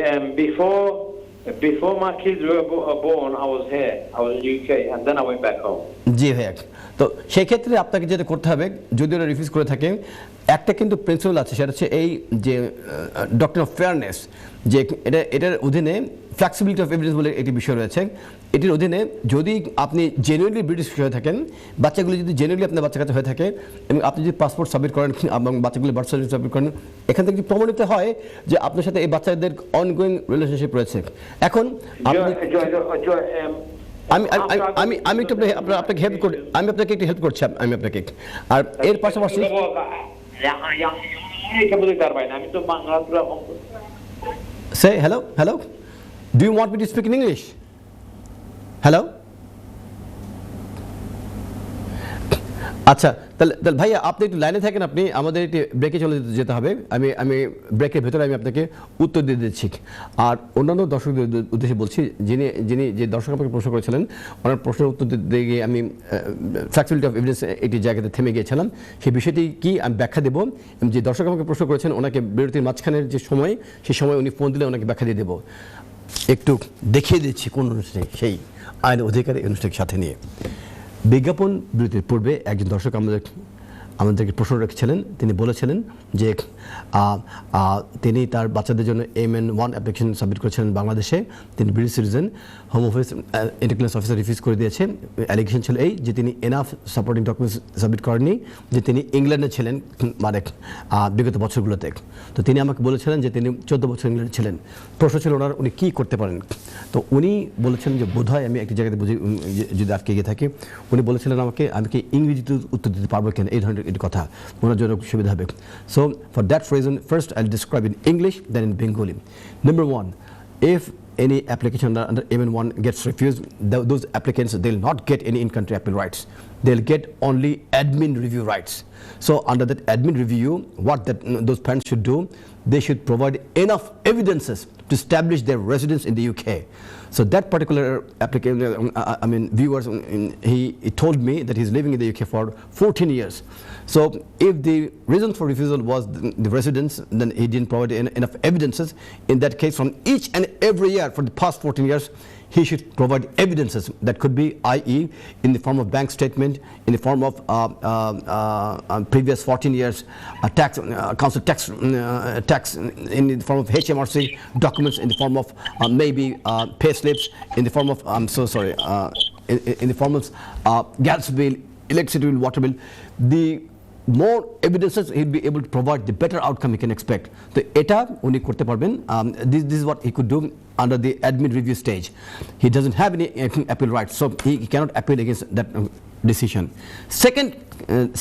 before my kids were born I was here, I was in UK and then I went back home. জি ভাইয়া, তো সেই ক্ষেত্রে আপনাকে যেটা করতে হবে, যদি ওরা রিফিউজ করে থাকে, একটা কিন্তু প্রিন্সিপাল আছে, সেটা হচ্ছে এই যে ডক্ট্রিন অফ ফেয়ারনেস, যে এটার অধীনে ফ্লেক্সিবিলিটি অফ এভিডেন্স বলে একটি বিষয় রয়েছে। এটির অধীনে যদি আপনি জেনুইনলি ব্রিটিশ হয়ে থাকেন, বাচ্চাগুলি যদি জেনুইনলি আপনার বাচ্চা কাছে হয়ে থাকে এবং আপনি যদি পাসপোর্ট সাবমিট করেন এবং বাচ্চাগুলি বার্থ সার্টিফিকেট সাবমিট করেন, এখান থেকে যদি প্রমাণিত হয় যে আপনার সাথে এই বাচ্চাদের অনগোয়িং রিলেশনশিপ রয়েছে। এখন আমি একটু আপনাকে হেল্প করি, আমি আপনাকে একটু হেল্প করছি, আমি আপনাকে। আর এর পাশাপাশি say hello, do you want me to speak in English? Hello? আচ্ছা তাহলে ভাইয়া আপনি একটু লাইনে থাকেন, আপনি আমাদের একটি ব্রেকে চলে যেতে হবে। আমি ব্রেকের ভেতরে আমি আপনাকে উত্তর দিয়ে দিচ্ছি। আর অন্যান্য দর্শকদের উদ্দেশ্যে বলছি, যিনি যে দর্শক আপনাকে প্রশ্ন করেছিলেন, ওনার প্রশ্নের উত্তর দিয়ে গিয়ে আমি ফ্লেক্সিবিলিটি অফ এভিডেন্স একটি জায়গাতে থেমে গিয়েছিলাম। সেই বিষয়টি কি আমি ব্যাখ্যা দেবো। যে দর্শক আমাকে প্রশ্ন করেছেন, ওনাকে বিরতির মাঝখানের যে সময়, সেই সময় উনি ফোন দিলে ওনাকে ব্যাখ্যা দিয়ে দেবো। একটু দেখিয়ে দিচ্ছি কোন অনুষ্ঠানে, সেই আইন অধিকার অনুষ্ঠানের সাথে নিয়ে। বিজ্ঞাপন বিরতির পূর্বে একজন দর্শক আমাদেরকে প্রশ্ন রেখেছিলেন। তিনি বলেছিলেন যে তিনি তার বাচ্চাদের জন্য MN1 অ্যাপ্লিকেশন সাবমিট করেছিলেন বাংলাদেশে। তিনি British citizen, home office entry clearance officer refuse করে দিয়েছে। অ্যালিগেশন ছিল এই যে তিনি এনাফ সাপোর্টিং ডকুমেন্টস সাবমিট করেননি, যে তিনি ইংল্যান্ডে ছিলেন মানে বিগত বছরগুলোতে। তো তিনি আমাকে বলেছিলেন যে তিনি 14 বছর ইংল্যান্ডে ছিলেন। প্রশ্ন ছিল ওনার উনি কী করতে পারেন। তো উনি বলেছেন যে বোধহয় আমি একটি জায়গাতে বুঝি যদি আটকে গিয়ে থাকি, উনি বলেছিলেন আমাকে আমি কি ইংরেজিতে উত্তর দিতে পারবো কেন, এই ধরনের একটি কথা ওনার জন্য সুবিধা হবে। So for that reason, first I'll describe in English, then in Bengali. Number one, if any application under MN1 gets refused, those applicants, they'll not get any in-country appeal rights. They'll get only admin review rights. So under that admin review, what those parents should do, they should provide enough evidences to establish their residence in the UK. So that particular applicant, viewers, he told me that he's living in the UK for 14 years. So if the reason for refusal was the residence, then he didn't provide enough evidences. In that case, from each and every year for the past 14 years, he should provide evidences that could be, i.e., in the form of bank statement, in the form of previous 14 years tax, council tax in the form of HMRC documents, in the form of maybe pay slips, in the form of, I'm so sorry, in the form of gas bill, electricity bill, water bill. The more evidences he'll be able to provide, the better outcome he can expect. So eta uni korte parben. This is what he could do under the admin review stage. He doesn't have any appeal rights, so he cannot appeal against that decision. Second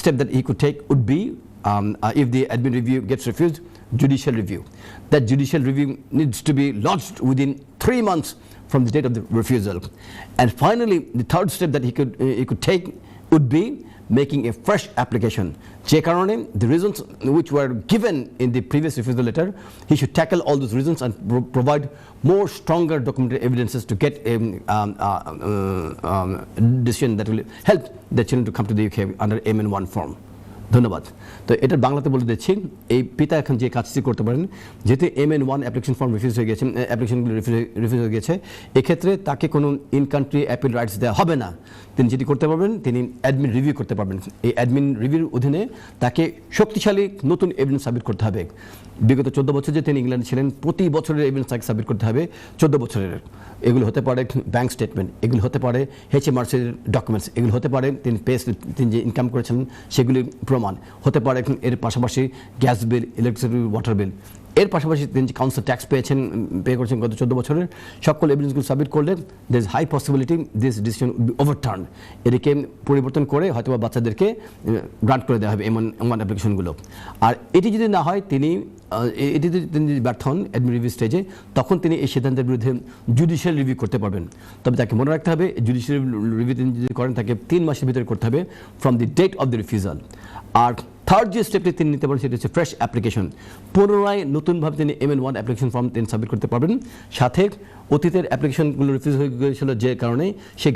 step that he could take would be, if the admin review gets refused, judicial review. That judicial review needs to be lodged within 3 months from the date of the refusal. And finally, the third step that he could take would be making a fresh application. যে কারণে the reasons which were given in the previous refusal letter, he should tackle all those reasons and provide more stronger documentary evidences to get a decision that will help the children to come to the UK under MN1 form. ধন্যবাদ। তো এটা বাংলাতে বলে দিচ্ছি, এই পিতা এখন যে কাজটি করতে পারেন, যেহেতু MN1 অ্যাপ্লিকেশন ফর্ম রিফিউজ হয়ে গেছে, অ্যাপ্লিকেশনগুলো রিফিউজ হয়ে গেছে, এক্ষেত্রে তাকে কোনো ইন কান্ট্রি অ্যাপিল রাইটস দেওয়া হবে না। তিনি যেটি করতে পারবেন, তিনি অ্যাডমিন রিভিউ করতে পারবেন। এই অ্যাডমিন রিভিউর অধীনে তাকে শক্তিশালী নতুন এভিডেন্স সাবমিট করতে হবে। বিগত 14 বছর যে তিনি ইংল্যান্ডে ছিলেন, প্রতি বছরের এভিডেন্স তাকে সাবমিট করতে হবে 14 বছরের। এগুলো হতে পারে ব্যাংক স্টেটমেন্ট, এগুলো হতে পারে HMRCর ডকুমেন্টস, এগুলো হতে পারে তিনি তিনি যে ইনকাম করেছিলেন সেগুলি প্রমাণ, হতে পারে এর পাশাপাশি gas bill, electricity bill, water বিল, এর পাশাপাশি তিনি যে কাউন্সিল ট্যাক্স পে করেছেন গত 14 বছরের, সকল এভিডেন্সগুলো সাবমিট করলে there is high possibility this decision will be overturn. এদিকে পরিবর্তন করে হয়তো বাচ্চাদেরকে গ্রান্ট করে দেওয়া হবে এমন অ্যাপ্লিকেশনগুলো। আর এটি যদি না হয়, এটিতে তিনি যদি ব্যর্থ হন অ্যাডমিন রিভিউ স্টেজে, তখন তিনি এই সিদ্ধান্তের বিরুদ্ধে জুডিশিয়াল রিভিউ করতে পারবেন। তবে তাকে মনে রাখতে হবে, জুডিশিয়াল রিভিউ তিনি যদি করেন, তাকে 3 মাসের ভিতরে করতে হবে from the date of the refusal. আর থার্ড যে স্টেপটি তিনি নিতে পারেন সেটা হচ্ছে ফ্রেশ অ্যাপ্লিকেশন। পুনরায় নতুনভাবে তিনি MN1 অ্যাপ্লিকেশন ফর্ম তিনি সাবমিট করতে পারবেন। সাথে অতীতের অ্যাপ্লিকেশনগুলো রিফিউজ হয়ে গিয়েছিল যে কারণে, সেই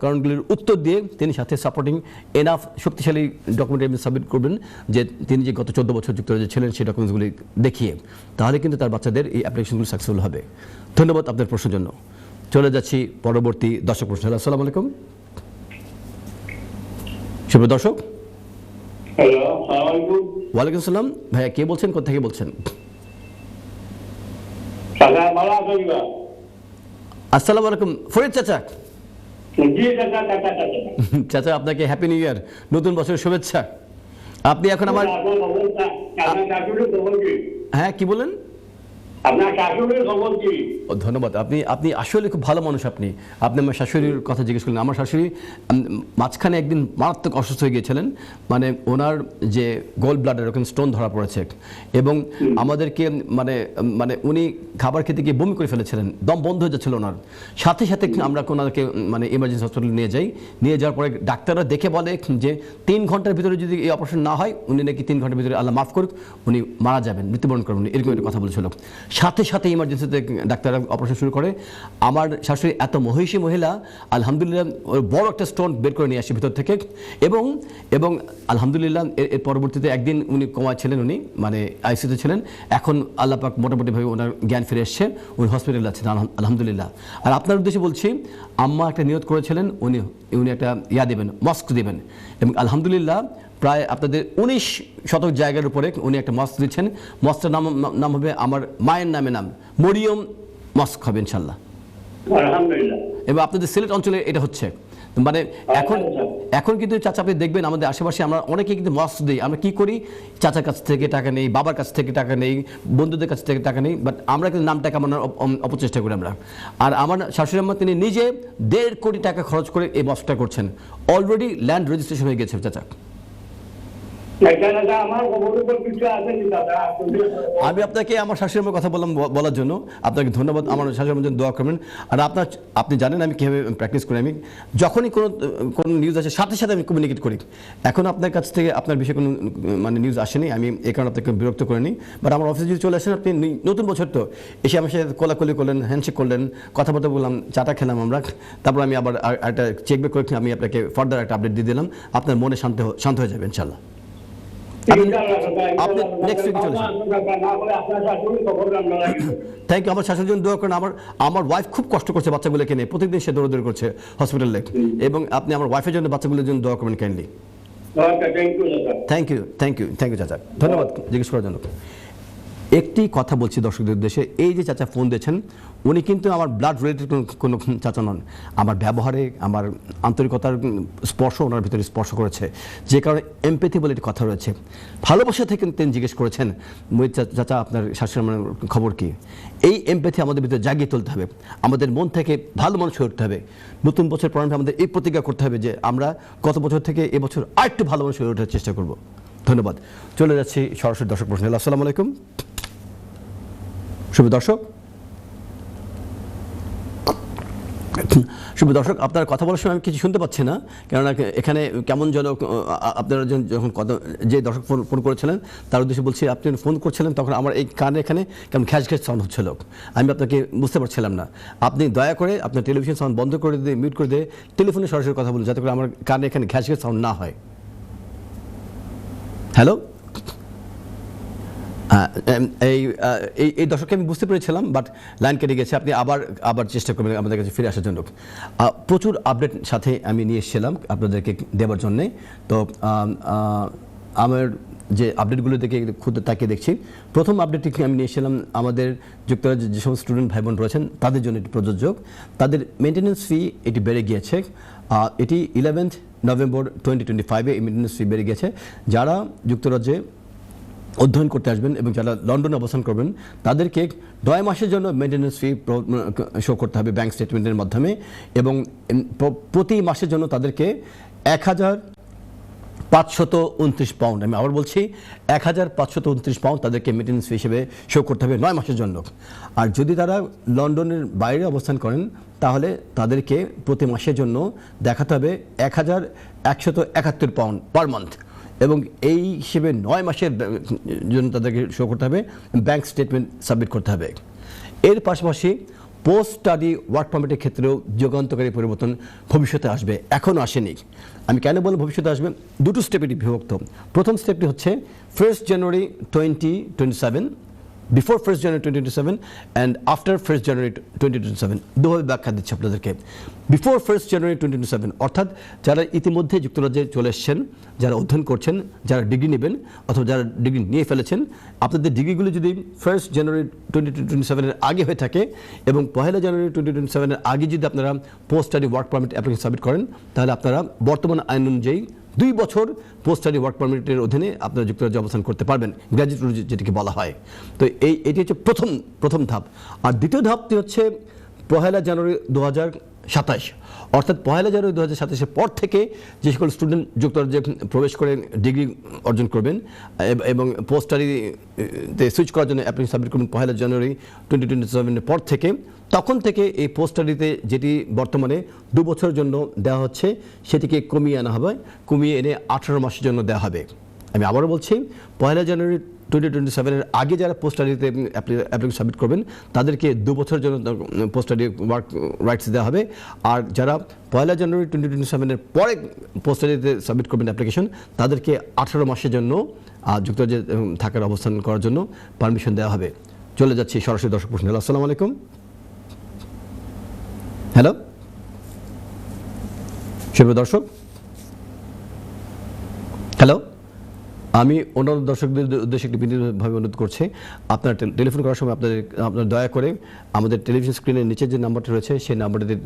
কারণগুলির উত্তর দিয়ে তিনি সাথে সাপোর্টিং এনাফ শক্তিশালী ডকুমেন্ট এভিডেন্স সাবমিট করবেন যে তিনি যে গত 14 বছর যুক্তরাজ্যে ছিলেন সেই ডকুমেন্টসগুলি দেখিয়ে, তাহলে কিন্তু তার বাচ্চাদের এই অ্যাপ্লিকেশনগুলো সাকসেসফুল হবে। ধন্যবাদ আপনার প্রশ্নের জন্য। চলে যাচ্ছি পরবর্তী দর্শক প্রশ্ন। আসসালামু আলাইকুম শুভ দর্শক। হ্যালো, আসসালামু আলাইকুম। ওয়ালাইকুম আসসালাম। ভাইয়া কে বলছেন, কোথা থেকে বলছেন? চাচা ভালো আছেন কি? আসসালামু আলাইকুম ফরিদ চাচা। জি চাচা, চাচা চাচা আপনাকে হ্যাপি নিউ ইয়ার, নতুন বছরের শুভেচ্ছা। আপনি এখন আমার, হ্যাঁ কি বলেন? আপনার শাশুড়ির খবর কি? ধন্যবাদ। আপনি আসলে খুব ভালো মানুষ। আপনি আমার শাশুড়ির কথা জিজ্ঞেস করলেন। আমার শাশুড়ি মাঝখানে একদিন মারাত্মক অসুস্থ হয়ে গিয়েছিলেন, মানে ওনার যে গোল ব্লাডার ওখানে স্টোন ধরা পড়েছে, এবং আমাদেরকে মানে উনি খাবার খেতে গিয়ে বমি করে ফেলেছিলেন, দম বন্ধ হয়ে যাচ্ছিল ওনার। সাথে সাথে আমরা ওনাকে মানে ইমার্জেন্সি হসপিটালে নিয়ে যাওয়ার পরে ডাক্তাররা দেখে বলে যে 3 ঘন্টার ভিতরে যদি এই অপারেশন না হয়, উনি নাকি 3 ঘন্টার ভিতরে, আল্লাহ মাফ করুক, উনি মারা যাবেন, মৃত্যুবরণ করবেন, এরকম একটা কথা বলেছিল। সাথে সাথে ইমার্জেন্সিতে ডাক্তাররা অপারেশন শুরু করে। আমার শাশুড়ি এত মহিষী মহিলা, আলহামদুলিল্লাহ বড় একটা স্টোন বের করে নিয়ে আসে ভিতর থেকে, এবং আলহামদুলিল্লাহ এর পরবর্তীতে একদিন উনি কোমায় ছিলেন, উনি মানে আইসিইউতে ছিলেন। এখন আল্লাহ পাক মোটামুটিভাবে ওনার জ্ঞান ফিরে এসছে, উনি হসপিটালে আছেন আলহামদুলিল্লাহ। আর আপনার উদ্দেশ্যে বলছি, আম্মা একটা নিয়ত করেছিলেন, উনি একটা দেবেন, মস্ক দেবেন, এবং আলহামদুলিল্লাহ প্রায় আপনাদের 19 শতক জায়গার উপরে উনি একটা মস্ক দিচ্ছেন। মস্কটার নাম হবে আমার মায়ের নাম মরিয়ম মস্ক হবে ইনশাল্লাহ, আলহামদুলিল্লাহ। এবং আপনাদের সিলেট অঞ্চলে এটা হচ্ছে। মানে এখন কিন্তু চাচা আপনি দেখবেন আমাদের আশেপাশে আমরা অনেকে কিন্তু মস্ক দিই। আমরা কি করি, চাচার কাছ থেকে টাকা নেই, বাবার কাছ থেকে টাকা নেই, বন্ধুদের কাছ থেকে টাকা নেই, বাট আমরা কিন্তু নামটা কামানোর অপচেষ্টা করি আমরা। আর আমার শাশুড়ি আম্মা তিনি নিজে 1.5 কোটি টাকা খরচ করে এই মস্কটা করছেন। অলরেডি ল্যান্ড রেজিস্ট্রেশন হয়ে গেছে চাচা। আমি আপনাকে আমার শাশুড়ির কথা বলার জন্য আপনাকে ধন্যবাদ। আমার শাশুড়ির জন্য দোয়া করবেন। আর আপনি জানেন আমি কীভাবে প্র্যাকটিস করি। আমি যখনই কোনো নিউজ আসে সাথে সাথে আমি কমিউনিকেট করি। এখন আপনার কাছ থেকে আপনার বিষয়ে কোনো মানে নিউজ আসেনি, আমি এই কারণে আপনাকে বিরক্ত করিনি। বাট আমার অফিসে যদি চলে আসেন, আপনি নতুন বছর তো এসে আমার সাথে কোলাকুলি করলেন, হ্যান্ডশেক করলেন, কথাবার্তা বললাম, চাটা খেলাম আমরা, তারপর আমি আবার একটা চেক ব্যাক করে আমি আপনাকে ফার্দার একটা আপডেট দিয়ে দিলাম। আপনার মনে শান্ত হয়ে যাবে ইনশাল্লাহ। আপনি নেক্সট উইক চলে থ্যাংক ইউ। আমার শাশুড়ির জন্য দোয়া করেন। আমার ওয়াইফ খুব কষ্ট করছে বাচ্চাগুলোকে নিয়ে, প্রতিদিন সে দৌড়াদৌড়ি করছে হসপিটালে, এবং আপনি আমার ওয়াইফের জন্য বাচ্চাগুলোর জন্য দোয়া করবেন কাইন্ডলি। থ্যাংক ইউ চাচা, ধন্যবাদ জিজ্ঞেস করার জন্য। একটি কথা বলছি দর্শকদের উদ্দেশ্যে, এই যে চাচা ফোন দিয়েছেন উনি কিন্তু আমার ব্লাড রিলেটেড কোনো চাচা নন। আমার ব্যবহারে, আমার আন্তরিকতার স্পর্শ ওনার ভিতরে স্পর্শ করেছে, যে কারণে এমপ্যাথি বলে একটি কথা রয়েছে। ভালোবাসা থেকে তিনি জিজ্ঞেস করেছেন মোহিত চাচা আপনার শাশুড়ি আমার খবর কি। এই এমপ্যাথি আমাদের ভিতরে জাগিয়ে তুলতে হবে, আমাদের মন থেকে ভালো মানুষ হয়ে উঠতে হবে। নতুন বছর প্রারম্ভে আমাদের এই প্রতিজ্ঞা করতে হবে যে আমরা গত বছর থেকে এবছর আরেকটু ভালো মানুষ হয়ে ওঠার চেষ্টা করব। ধন্যবাদ। চলে যাচ্ছি সরাসরি দর্শক প্রশ্ন। আসসালামু আলাইকুম শুভ দর্শক, আপনার কথা বলার সময় আমি কিছু শুনতে পাচ্ছি না, কেননা এখানে কেমন যেন আপনারা যখন যে দর্শক ফোন করেছিলেন তার উদ্দেশ্যে বলছি, আপনি ফোন করছিলেন তখন আমার এই কানে এখানে কেমন ঘ্যাস ঘ্যাস সাউন্ড হচ্ছিল, আমি আপনাকে বুঝতে পারছিলাম না। আপনি দয়া করে আপনার টেলিভিশন সাউন্ড বন্ধ করে দিয়ে, মিউট করে দিয়ে টেলিফোনে সরাসরি কথা বলুন, যাতে করে আমার কানে এখানে ঘ্যাস ঘ্যাস সাউন্ড না হয়। হ্যালো, এই দর্শককে আমি বুঝতে পেরেছিলাম, বাট লাইন কেটে গেছে। আপনি আবার চেষ্টা করবেন আমাদের কাছে ফিরে আসার জন্য। প্রচুর আপডেট সাথে আমি নিয়ে এসেছিলাম আপনাদেরকে দেওয়ার জন্যে। তো আমার যে আপডেটগুলো দেখে খুদ তাকিয়ে দেখছি, প্রথম আপডেটটি আমি নিয়ে এসেছিলাম আমাদের যুক্তরাজ্যের যে সমস্ত স্টুডেন্ট ভাই বোন রয়েছেন তাদের জন্য এটি প্রযোজ্য। তাদের মেনটেন্যান্স ফি এটি বেড়ে গিয়েছে। এটি 11 নভেম্বর 2025 এই মেনটেন্যান্স ফি বেড়ে গিয়েছে। যারা যুক্তরাজ্যে অধ্যয়ন করতে আসবেন এবং যারা লন্ডনে অবস্থান করবেন তাদেরকে 9 মাসের জন্য মেনটেন্যান্স ফি শো করতে হবে ব্যাংক স্টেটমেন্টের মাধ্যমে, এবং প্রতি মাসের জন্য তাদেরকে 1529 পাউন্ড, আমি আবার বলছি 1529 পাউন্ড তাদেরকে মেনটেন্যান্স ফি হিসেবে শো করতে হবে 9 মাসের জন্য। আর যদি তারা লন্ডনের বাইরে অবস্থান করেন তাহলে তাদেরকে প্রতি মাসের জন্য দেখাতে হবে 1171 পাউন্ড পার মান্থ, এবং এই হিসেবে 9 মাসের জন্য তাদেরকে শো করতে হবে, ব্যাংক স্টেটমেন্ট সাবমিট করতে হবে। এর পাশাপাশি পোস্ট স্টাডি ওয়ার্ক পারমিটের ক্ষেত্রেও যুগান্তকারী পরিবর্তন ভবিষ্যতে আসবে, এখনও আসেনি। আমি কেন বললাম ভবিষ্যতে আসবে, দুটো স্টেপে এটি বিভক্ত। প্রথম স্টেপটি হচ্ছে 1 জানুয়ারি 2027, বিফোর 1 জানুয়ারি 2027 অ্যান্ড আফটার 1 জানুয়ারি 2027। দুভাবে ব্যাখ্যা দিচ্ছে আপনাদেরকে। বিফোর 1 জানুয়ারি 2027 অর্থাৎ যারা ইতিমধ্যে যুক্তরাজ্যে চলে এসেছেন, যারা অধ্যয়ন করছেন, যারা ডিগ্রি নেবেন অথবা যারা ডিগ্রি নিয়ে ফেলেছেন, আপনাদের ডিগ্রিগুলো যদি 1 জানুয়ারি 2027 আগে হয়ে থাকে এবং 1 জানুয়ারি 2027 আগে যদি আপনারা post study work permit application submit করেন, তাহলে আপনারা বর্তমান আইন অনুযায়ী 2 বছর পোস্ট স্টাডি ওয়ার্ক পারমিটের অধীনে আপনারা যুক্তরাজ্যে অবস্থান করতে পারবেন, গ্র্যাজুয়েট যেটিকে বলা হয়। তো এটি হচ্ছে প্রথম ধাপ। আর দ্বিতীয় ধাপটি হচ্ছে 1 জানুয়ারি 2027, অর্থাৎ 1 জানুয়ারি 2027 পর থেকে যে সকল স্টুডেন্ট যুক্তরাজ্যে প্রবেশ করে ডিগ্রি অর্জন করবেন এবং পোস্ট স্টাডিতে সুইচ করার জন্য অ্যাপ্লিকেশন সাবমিট করবেন 1 জানুয়ারি 2027 পর থেকে, তখন থেকে এই পোস্ট স্টাডিতে যেটি বর্তমানে 2 বছরের জন্য দেওয়া হচ্ছে সেটিকে কমিয়ে আনা হবে, কমিয়ে এনে 18 মাসের জন্য দেওয়া হবে। আমি আবারও বলছি, 1 জানুয়ারি 2027 আগে যারা পোস্ট স্টাডিতে অ্যাপ্লিকেশন সাবমিট করবেন তাদেরকে 2 বছরের জন্য পোস্ট স্টাডি ওয়ার্ক রাইটস দেওয়া হবে। আর যারা 1 জানুয়ারি 2027 পরে পোস্ট স্টাডিতে সাবমিট করবেন অ্যাপ্লিকেশন, তাদেরকে 18 মাসের জন্য যুক্তরাজ্যে থাকার অবস্থান করার জন্য পারমিশন দেওয়া হবে। চলে যাচ্ছি সরাসরি দর্শক প্রশ্ন। আসসালামু আলাইকুম। হ্যালো শুভ দর্শক, হ্যালো, আমি অন্যান্য দর্শকদের উদ্দেশ্যে একটি বিনীতভাবে অনুরোধ করছি, আপনার টেলিফোন করার সময় আপনার দয়া করে আমাদের টেলিভিশন স্ক্রিনের নিচে যে নাম্বারটি রয়েছে সেই নাম্বারটিতে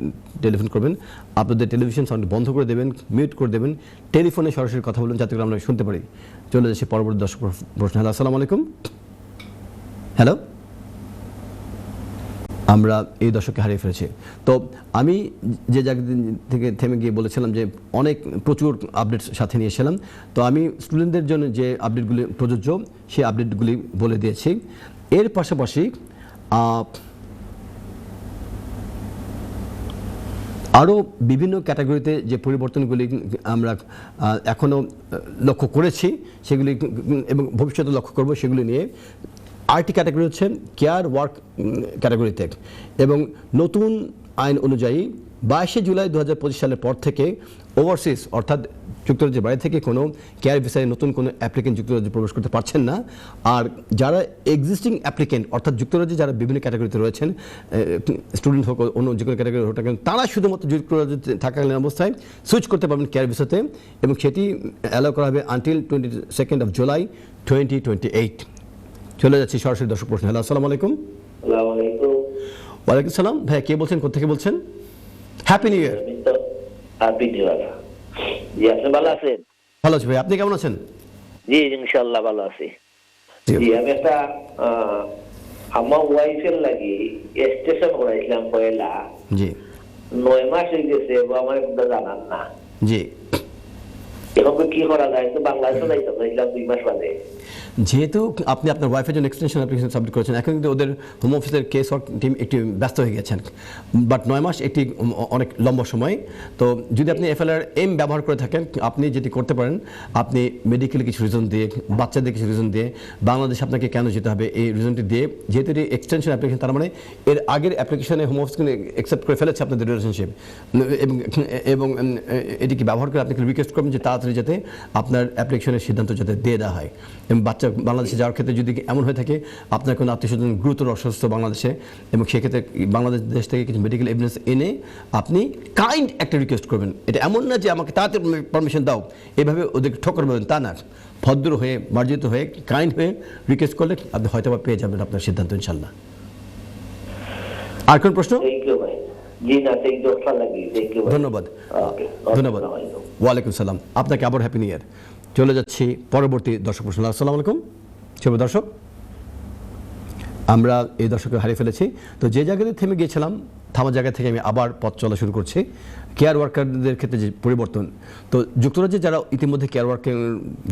টেলিফোন করবেন। আপনাদের টেলিভিশন সাউন্ড বন্ধ করে দেবেন, মিউট করে দেবেন, টেলিফোনে সরাসরি কথা বলুন যাতে করে আমরা শুনতে পারি। চলে যাচ্ছি পরবর্তী দর্শক প্রশ্ন। হ্যালো, আসসালামু আলাইকুম। হ্যালো, আমরা এই দর্শককে হারিয়ে ফেলেছি। তো আমি যে জায়গা থেকে থেমে গিয়ে বলেছিলাম যে প্রচুর আপডেট সাথে নিয়ে এসেছিলাম, তো আমি স্টুডেন্টদের জন্য যে আপডেটগুলি প্রযোজ্য সেই আপডেটগুলি বলে দিয়েছি। এর পাশাপাশি আরও বিভিন্ন ক্যাটাগরিতে যে পরিবর্তনগুলি আমরা এখনও লক্ষ্য করেছি সেগুলি এবং ভবিষ্যতে লক্ষ্য করব সেগুলি নিয়ে। আরেকটি ক্যাটাগরি হচ্ছে কেয়ার ওয়ার্ক ক্যাটাগরিতে, এবং নতুন আইন অনুযায়ী 22 জুলাই 2025 সালের পর থেকে ওভারসিজ অর্থাৎ যুক্তরাজ্যের বাইরে থেকে কোনো কেয়ার ভিসায় নতুন কোনো অ্যাপ্লিকেন্ট যুক্তরাজ্যে প্রবেশ করতে পারছেন না। আর যারা এক্সিস্টিং অ্যাপ্লিকেন্ট অর্থাৎ যুক্তরাজ্যে যারা বিভিন্ন ক্যাটাগরিতে রয়েছেন, স্টুডেন্ট হোক অন্য যে কোনো ক্যাটাগরি হোক না কেন, তারা শুধুমাত্র যুক্তরাজ্যে থাকাকালীন অবস্থায় সুইচ করতে পারবেন কেয়ার ভিসাতে, এবং সেটি অ্যালাউ করা হবে আনটিল 22 জুলাই 2028। চলে যাচ্ছি সরাসরি দর্শক প্রশ্ন। হ্যালো, আসসালামু আলাইকুম। ওয়ালাইকুম সালাম। ভাই কে বলছেন, কোথা থেকে বলছেন? Happy new year. Happy new year. জি, আপনি ভালো আছেন? ভালো আছি ভাই, আপনি কেমন আছেন? জি ইনশাআল্লাহ ভালো আছি। জি, আমি একটা আমার ওয়াইফের লাগি স্টেশন করাইছিলাম পয়লা। জি। 9 মাস হয়ে গেছে, আমার একটু জানান না। জি। এখন কি করা যায়? তো বাংলাদেশে যাইতে চাইছিলাম 2 মাস বাদে। যেহেতু আপনি আপনার ওয়াইফের জন্য এক্সটেনশন অ্যাপ্লিকেশন সাবমিট করেছেন, এখন কিন্তু ওদের হোম অফিসের কেস ওয়ার্ক টিম একটু ব্যস্ত হয়ে গেছেন, বাট 9 মাস একটি অনেক লম্বা সময়। তো যদি আপনি এফএলআর এম ব্যবহার করে থাকেন, আপনি যেটি করতে পারেন, আপনি মেডিকেল কিছু রিজন দিয়ে, বাচ্চাদের কিছু রিজন দিয়ে, বাংলাদেশ আপনাকে কেন যেতে হবে এই রিজনটি দিয়ে, যেহেতু এটি এক্সটেনশন অ্যাপ্লিকেশন, তার মানে এর আগের অ্যাপ্লিকেশনে হোম অফিস কিন্তু অ্যাকসেপ্ট করে ফেলেছে আপনাদের রিলেশনশিপ, এবং এটিকে ব্যবহার করে আপনি রিকোয়েস্ট করবেন যে তাড়াতাড়ি যাতে আপনার অ্যাপ্লিকেশনের সিদ্ধান্ত যাতে দিয়ে দেওয়া হয়। এবং বাচ্চা বাংলাদেশে যাওয়ার ক্ষেত্রে যদি এমন হয়ে থাকে আপনার কোনো আত্মীয়স্বজন গুরুতর অসুস্থ বাংলাদেশে, এবং সেক্ষেত্রে বাংলাদেশ দেশ থেকে কিছু মেডিকেল এভিডেন্স এনে আপনি কাইন্ড একটা রিকোয়েস্ট করবেন। এটা এমন না যে আমাকে তাড়াতাড়ি পারমিশন দাও, এভাবে ওদেরকে ঠক্কর বলবেন, তা না। ভদ্র হয়ে, মার্জিত হয়ে, কাইন্ড হয়ে রিকোয়েস্ট করলে আপনি হয়তো বা পেয়ে যাবেন আপনার সিদ্ধান্ত ইনশাল্লাহ। আর কোন প্রশ্ন? ধন্যবাদ। ধন্যবাদ। ওয়ালাইকুম সালাম। আপনাকে আবার হ্যাপি নিউ ইয়ার। চলে যাচ্ছি পরবর্তী দর্শক প্রশ্ন। আসসালামু আলাইকুম শুভ দর্শক, আমরা এই দর্শককে হারিয়ে ফেলেছি। তো যে জায়গাতে থেমে গিয়েছিলাম, থামা জায়গা থেকে আমি আবার পথ চলা শুরু করছি। কেয়ার ওয়ার্কারদের ক্ষেত্রে যে পরিবর্তন, তো যুক্তরাজ্যে যারা ইতিমধ্যে কেয়ার ওয়ার্কার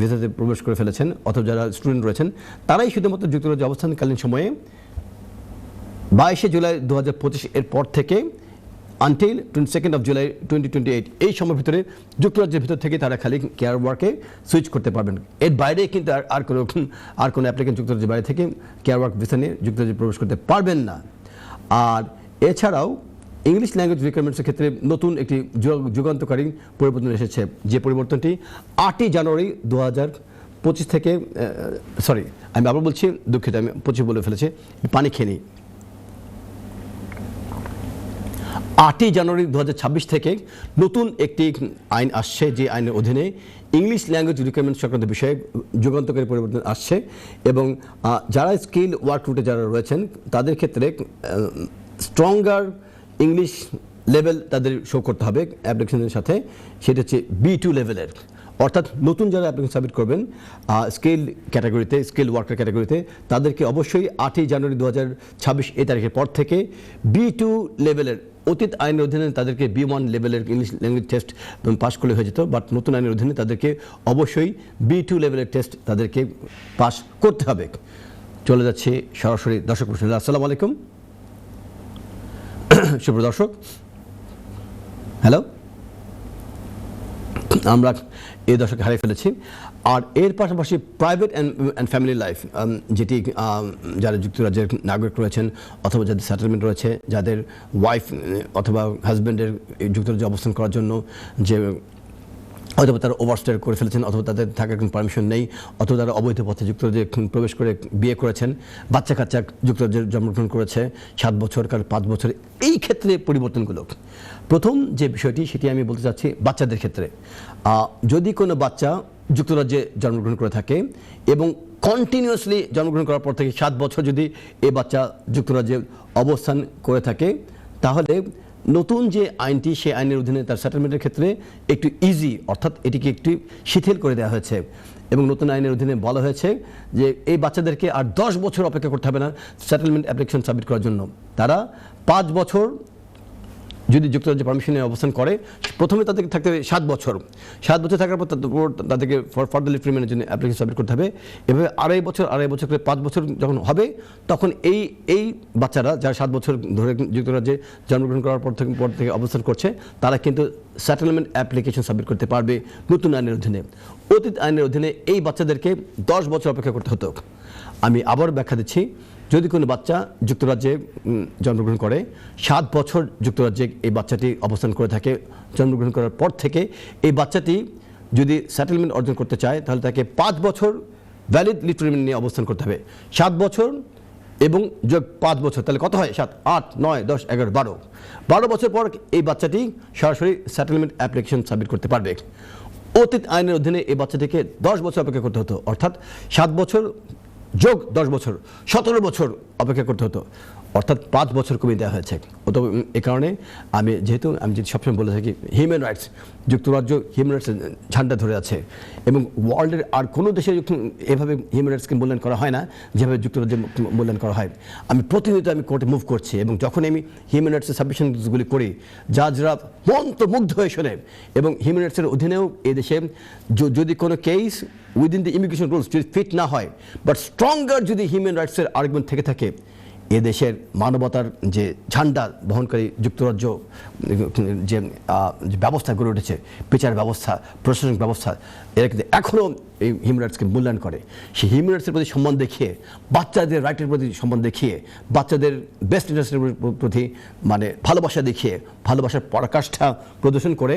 ভিসাতে প্রবেশ করে ফেলেছেন অথবা যারা স্টুডেন্ট রয়েছেন, তারাই শুধুমাত্র যুক্তরাজ্যে অবস্থানকালীন সময়ে 22 জুলাই 2025 এর পর থেকে আনটিল 22 জুলাই 2028 এই সময়ের ভিতরে যুক্তরাজ্যের ভিতর থেকে তারা খালি কেয়ার ওয়ার্কে সুইচ করতে পারবেন। এর বাইরে কিন্তু আর কোনো অ্যাপ্লিকেন্ট যুক্তরাজ্যের বাইরে থেকে কেয়ার ওয়ার্ক ভিসা নিয়ে যুক্তরাজ্যে প্রবেশ করতে পারবেন না। আর এছাড়াও ইংলিশ ল্যাঙ্গুয়েজ রিকোয়ারমেন্টসের ক্ষেত্রে নতুন একটি যুগান্তকারী পরিবর্তন এসেছে, যে পরিবর্তনটি 8 জানুয়ারি 2025 থেকে, সরি আমি আবার বলছি, দুঃখিত আমি 25 বলে ফেলেছি, পানি খেয়ে নিই। 8 জানুয়ারি 2026 থেকে নতুন একটি আইন আসছে, যে আইনের অধীনে ইংলিশ ল্যাঙ্গুয়েজ রিকোয়ারমেন্ট সংক্রান্ত বিষয়ে যুগান্তকারী পরিবর্তন আসছে, এবং যারা স্কিল ওয়ার্ক রুটে যারা রয়েছেন তাদের ক্ষেত্রে স্ট্রঙ্গার ইংলিশ লেভেল তাদের শো করতে হবে অ্যাপ্লিকেশনের সাথে। সেটা হচ্ছে B2 লেভেলের, অর্থাৎ নতুন যারা অ্যাপ্লিকেশন সাবমিট করবেন স্কিল ক্যাটাগরিতে, স্কিল ওয়ার্কার ক্যাটাগরিতে, তাদেরকে অবশ্যই 8 জানুয়ারি 2026 এই তারিখের পর থেকে B2 লেভেলের, অতীত আইনের অধীনে তাদেরকে B1 লেভেলের ইংলিশ ল্যাঙ্গুয়েজ টেস্ট পাস করলে হয়ে যেত, বাট নতুন আইনের অধীনে তাদেরকে অবশ্যই B2 লেভেলের টেস্ট তাদেরকে পাস করতে হবে। চলে যাচ্ছে সরাসরি দর্শক প্রশ্ন। আসসালামু আলাইকুম শুভ দর্শক, হ্যালো, আমরা এই দশকে হারিয়ে ফেলেছি। আর এর পাশাপাশি প্রাইভেট অ্যান্ড ফ্যামিলি লাইফ, যেটি যারা যুক্তরাজ্যের নাগরিক রয়েছেন অথবা যাদের সেটেলমেন্ট রয়েছে, যাদের ওয়াইফ অথবা হাজব্যান্ডের যুক্তরাজ্যে অবস্থান করার জন্য যে অথবা তারা ওভারস্টে করে ফেলেছেন, অথবা তাদের থাকার কোনো পারমিশন নেই, অথবা তারা অবৈধ পথে যুক্তরাজ্যে প্রবেশ করে বিয়ে করেছেন, বাচ্চা কাচ্চা যুক্তরাজ্যে জন্মগ্রহণ করেছে 7 বছর, কাল 5 বছর, এই ক্ষেত্রে পরিবর্তনগুলো। প্রথম যে বিষয়টি সেটি আমি বলতে চাচ্ছি বাচ্চাদের ক্ষেত্রে। যদি কোনো বাচ্চা যুক্তরাজ্যে জন্মগ্রহণ করে থাকে এবং কন্টিনিউয়াসলি জন্মগ্রহণ করার পর থেকে 7 বছর যদি এই বাচ্চা যুক্তরাজ্যে অবস্থান করে থাকে, তাহলে নতুন যে আইনটি, সেই আইনের অধীনে তার সেটেলমেন্টের ক্ষেত্রে একটু ইজি, অর্থাৎ এটিকে একটু শিথিল করে দেওয়া হয়েছে, এবং নতুন আইনের অধীনে বলা হয়েছে যে এই বাচ্চাদেরকে আর 10 বছর অপেক্ষা করতে হবে না সেটেলমেন্ট অ্যাপ্লিকেশন সাবমিট করার জন্য। তারা 5 বছর যদি যুক্তরাজ্যে পারমিশনে অবস্থান করে, প্রথমে তাদেরকে থাকতে হবে 7 বছর, 7 বছর থাকার পর তাদেরকে ফার্দার লিভ রিমেনের জন্য অ্যাপ্লিকেশন সাবমিট করতে হবে। এভাবে আড়াই বছর করে 5 বছর যখন হবে, তখন এই বাচ্চারা যারা 7 বছর ধরে যুক্তরাজ্যে জন্মগ্রহণ করার পর থেকে অবস্থান করছে, তারা কিন্তু সেটেলমেন্ট অ্যাপ্লিকেশন সাবমিট করতে পারবে নতুন আইনের অধীনে। অতীত আইনের অধীনে এই বাচ্চাদেরকে 10 বছর অপেক্ষা করতে হতো। আমি আবার ব্যাখ্যা দিচ্ছি, যদি কোনো বাচ্চা যুক্তরাজ্যে জন্মগ্রহণ করে, 7 বছর যুক্তরাজ্যে এই বাচ্চাটি অবস্থান করে থাকে, জন্মগ্রহণ করার পর থেকে এই বাচ্চাটি যদি সেটেলমেন্ট অর্জন করতে চায় তাহলে তাকে 5 বছর ভ্যালিড লিভ টু রিমেইন নিয়ে অবস্থান করতে হবে। 7 বছর এবং যোগ 5 বছর, তাহলে কত হয়? 7, 8, 9, 10, 11, 12 বছর পর এই বাচ্চাটি সরাসরি সেটেলমেন্ট অ্যাপ্লিকেশন সাবমিট করতে পারবে। অতীত আইনের অধীনে এই বাচ্চাটিকে 10 বছর অপেক্ষা করতে হতো, অর্থাৎ 7 বছর যোগ 10 বছর 17 বছর অপেক্ষা করতে হতো, অর্থাৎ 5 বছর কমিয়ে দেওয়া হয়েছে। অতএব এ কারণে আমি যদি সবসময় বলে থাকি হিউম্যান রাইটস, যুক্তরাজ্য হিউম্যান রাইটস ঝান্ডা ধরে আছে এবং ওয়ার্ল্ডের আর কোনো দেশে এভাবে হিউম্যান রাইটসকে মূল্যায়ন করা হয় না যেভাবে যুক্তরাজ্যে মূল্যায়ন করা হয়। আমি প্রতিনিয়ত কোর্টে মুভ করছি এবং যখন আমি হিউম্যান রাইটসের সাবমিশনগুলি করি জাজরা মন্ত্রমুগ্ধ হয়ে শোনে এবং হিউম্যান রাইটসের অধীনেও এদেশে যদি কোনো case within the immigration rules যদি ফিট না হয় বাট স্ট্রঙ্গার যদি হিউম্যান রাইটসের আর্গুমেন্ট থেকে থাকে, এদেশের মানবতার যে ঝান্ডা বহনকারী যুক্তরাজ্য যে ব্যবস্থা গড়ে উঠেছে, বিচার ব্যবস্থা, প্রশাসনিক ব্যবস্থা, এরা কিন্তু এখনও এই হিউম্যান রাইটসকে মূল্যায়ন করে। সেই হিউম্যান রাইটসের প্রতি সম্মান দেখিয়ে, বাচ্চাদের রাইটের প্রতি সম্মান দেখিয়ে, বাচ্চাদের বেস্ট ইন্টারেস্টের প্রতি মানে ভালোবাসা দেখিয়ে, ভালোবাসার পরাকাষ্ঠা প্রদর্শন করে